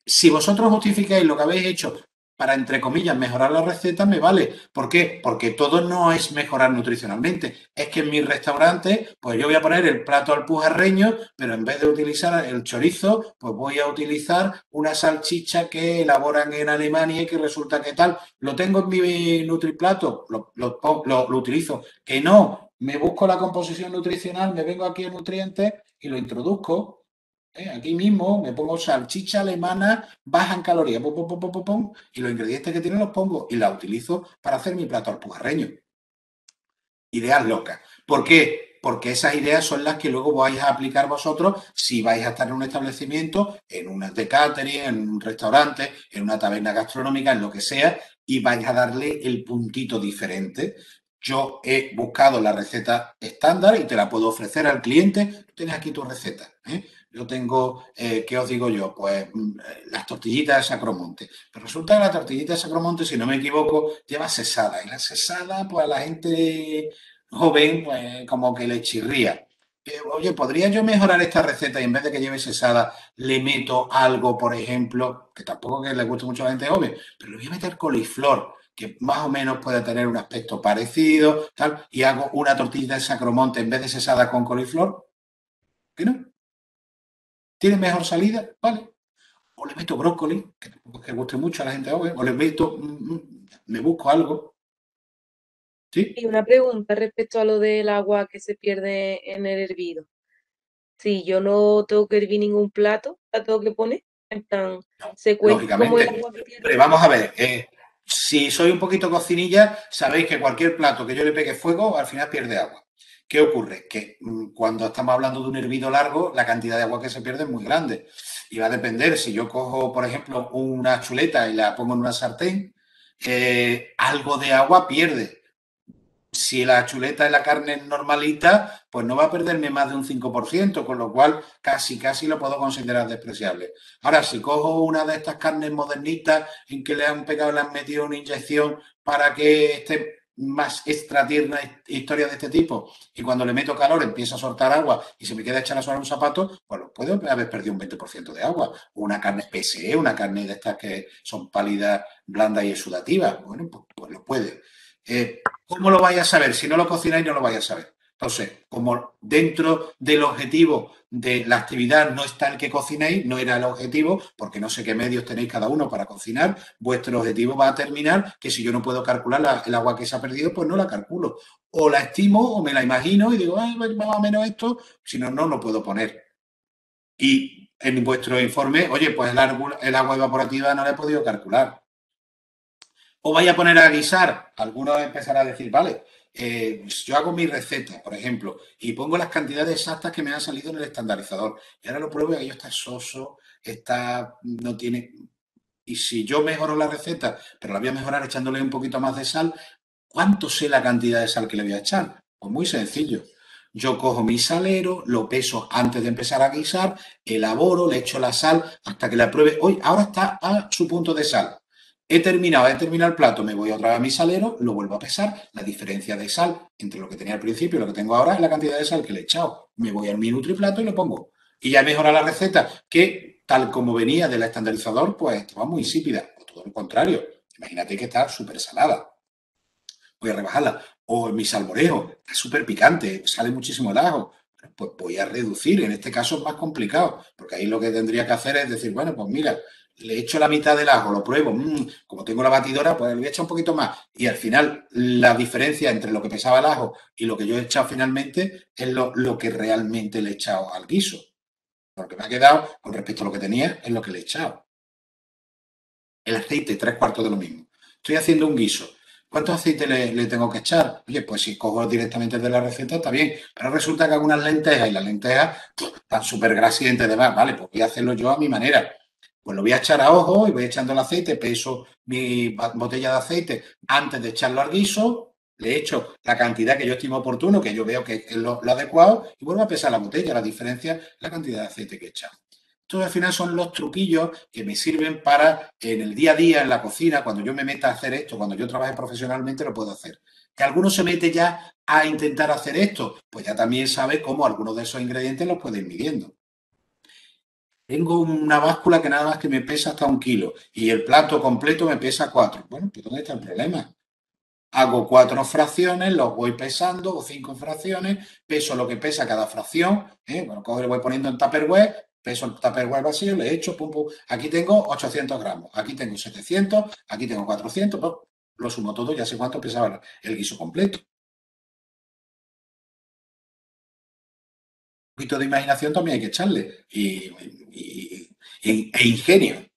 Si vosotros justificáis lo que habéis hecho para, entre comillas, mejorar la receta, me vale. ¿Por qué? Porque todo no es mejorar nutricionalmente. Es que en mi restaurante, pues yo voy a poner el plato alpujarreño, pero en vez de utilizar el chorizo, pues voy a utilizar una salchicha que elaboran en Alemania y que resulta que tal. Lo tengo en mi nutriplato, lo utilizo. Que no, me busco la composición nutricional, me vengo aquí a nutrientes y lo introduzco. Aquí mismo me pongo salchicha alemana baja en calorías, pum, pum, pum, pum, pum, pum, y los ingredientes que tiene los pongo y la utilizo para hacer mi plato alpujarreño. Ideas locas. ¿Por qué? Porque esas ideas son las que luego vais a aplicar vosotros si vais a estar en un establecimiento, en un de catering, en un restaurante, en una taberna gastronómica, en lo que sea, y vais a darle el puntito diferente. Yo he buscado la receta estándar y te la puedo ofrecer al cliente. Tienes aquí tu receta. Yo tengo, ¿qué os digo yo? Pues las tortillitas de Sacromonte. Pero resulta que la tortillita de Sacromonte, si no me equivoco, lleva cesada. Y la cesada, pues a la gente joven, pues como que le chirría. Oye, ¿podría yo mejorar esta receta y en vez de que lleve sesada le meto algo, por ejemplo, que tampoco que le guste mucho a la gente joven, pero le voy a meter coliflor, que más o menos puede tener un aspecto parecido, tal, y hago una tortilla de sacromonte en vez de sesada con coliflor? ¿Qué no? ¿Tiene mejor salida? Vale. O le meto brócoli, que tampoco es que guste mucho a la gente joven, o le meto, me busco algo, ¿sí? Y una pregunta respecto a lo del agua que se pierde en el hervido. Si yo no tengo que hervir ningún plato, la tengo que poner. En plan, No, se cuenta como el lógicamente. agua que pierde. Pero vamos a ver, si soy un poquito cocinilla, sabéis que cualquier plato que yo le pegue fuego, al final pierde agua. ¿Qué ocurre? Que cuando estamos hablando de un hervido largo, la cantidad de agua que se pierde es muy grande. Y va a depender, si yo cojo, por ejemplo, una chuleta y la pongo en una sartén, algo de agua pierde. Si la chuleta es la carne normalita, pues no va a perderme más de un 5%, con lo cual casi lo puedo considerar despreciable. Ahora, si cojo una de estas carnes modernitas en que le han pegado, le han metido una inyección para que esté más extra tierna, historia de este tipo, y cuando le meto calor empieza a soltar agua y se me queda echar a sonar un zapato, pues puedo haber perdido un 20% de agua. O una carne PSE, una carne de estas que son pálidas, blandas y exudativas. Bueno, pues lo puede. ¿Cómo lo vais a saber? Si no lo cocináis, no lo vais a saber. Entonces, como dentro del objetivo de la actividad no está el que cocinéis, no era el objetivo, porque no sé qué medios tenéis cada uno para cocinar, vuestro objetivo va a terminar que si yo no puedo calcular el agua que se ha perdido, pues no la calculo. O la estimo o me la imagino y digo, más o menos esto, si no, no lo puedo poner. Y en vuestro informe, oye, pues el agua evaporativa no la he podido calcular. O vaya a poner a guisar. Algunos empezarán a decir, vale, yo hago mi receta, por ejemplo, y pongo las cantidades exactas que me han salido en el estandarizador. Y ahora lo pruebo y aquello está soso, no tiene... Y si yo mejoro la receta, pero la voy a mejorar echándole un poquito más de sal, ¿cuánto sé la cantidad de sal que le voy a echar? Pues muy sencillo. Yo cojo mi salero, lo peso antes de empezar a guisar, elaboro, le echo la sal hasta que la pruebe. Hoy, ahora está a su punto de sal. He terminado el plato, me voy otra vez a mi salero, lo vuelvo a pesar. La diferencia de sal entre lo que tenía al principio y lo que tengo ahora es la cantidad de sal que le he echado. Me voy al mi Nutriplato y lo pongo. Y ya mejora la receta, que tal como venía del estandarizador, pues estaba muy insípida. O todo lo contrario. Imagínate que está súper salada. Voy a rebajarla. O mi salmorejo, es súper picante, sale muchísimo el ajo. Pues voy a reducir. En este caso es más complicado, porque ahí lo que tendría que hacer es decir, bueno, pues mira, le echo la mitad del ajo, lo pruebo, como tengo la batidora, pues le voy a echar un poquito más. Y al final, la diferencia entre lo que pesaba el ajo y lo que yo he echado finalmente es lo que realmente le he echado al guiso. Lo que me ha quedado con respecto a lo que tenía es lo que le he echado. El aceite, 3/4 de lo mismo. Estoy haciendo un guiso. ¿Cuánto aceite le tengo que echar? Oye, pues si cojo directamente de la receta está bien, pero resulta que hago unas lentejas y las lentejas están súper grasientes de más, vale, pues voy a hacerlo yo a mi manera. Pues lo voy a echar a ojo y voy echando el aceite, peso mi botella de aceite antes de echarlo al guiso, le echo la cantidad que yo estimo oportuno, que yo veo que es lo adecuado, y vuelvo a pesar la botella. La diferencia es la cantidad de aceite que he echado. Estos al final son los truquillos que me sirven para en el día a día, en la cocina, cuando yo me meta a hacer esto, cuando yo trabaje profesionalmente, lo puedo hacer. Que alguno se mete ya a intentar hacer esto, pues ya también sabe cómo algunos de esos ingredientes los puede ir midiendo. Tengo una báscula que nada más que me pesa hasta 1 kilo y el plato completo me pesa 4. Bueno, pues ¿dónde está el problema? Hago 4 fracciones, los voy pesando, o 5 fracciones, peso lo que pesa cada fracción, bueno, cojo y lo voy poniendo en Tupperware, peso el Tupperware vacío, le echo, pum, pum. Aquí tengo 800 gramos, aquí tengo 700, aquí tengo 400, pues, lo sumo todo, ya sé cuánto pesaba el guiso completo. Un poquito de imaginación también hay que echarle e ingenio.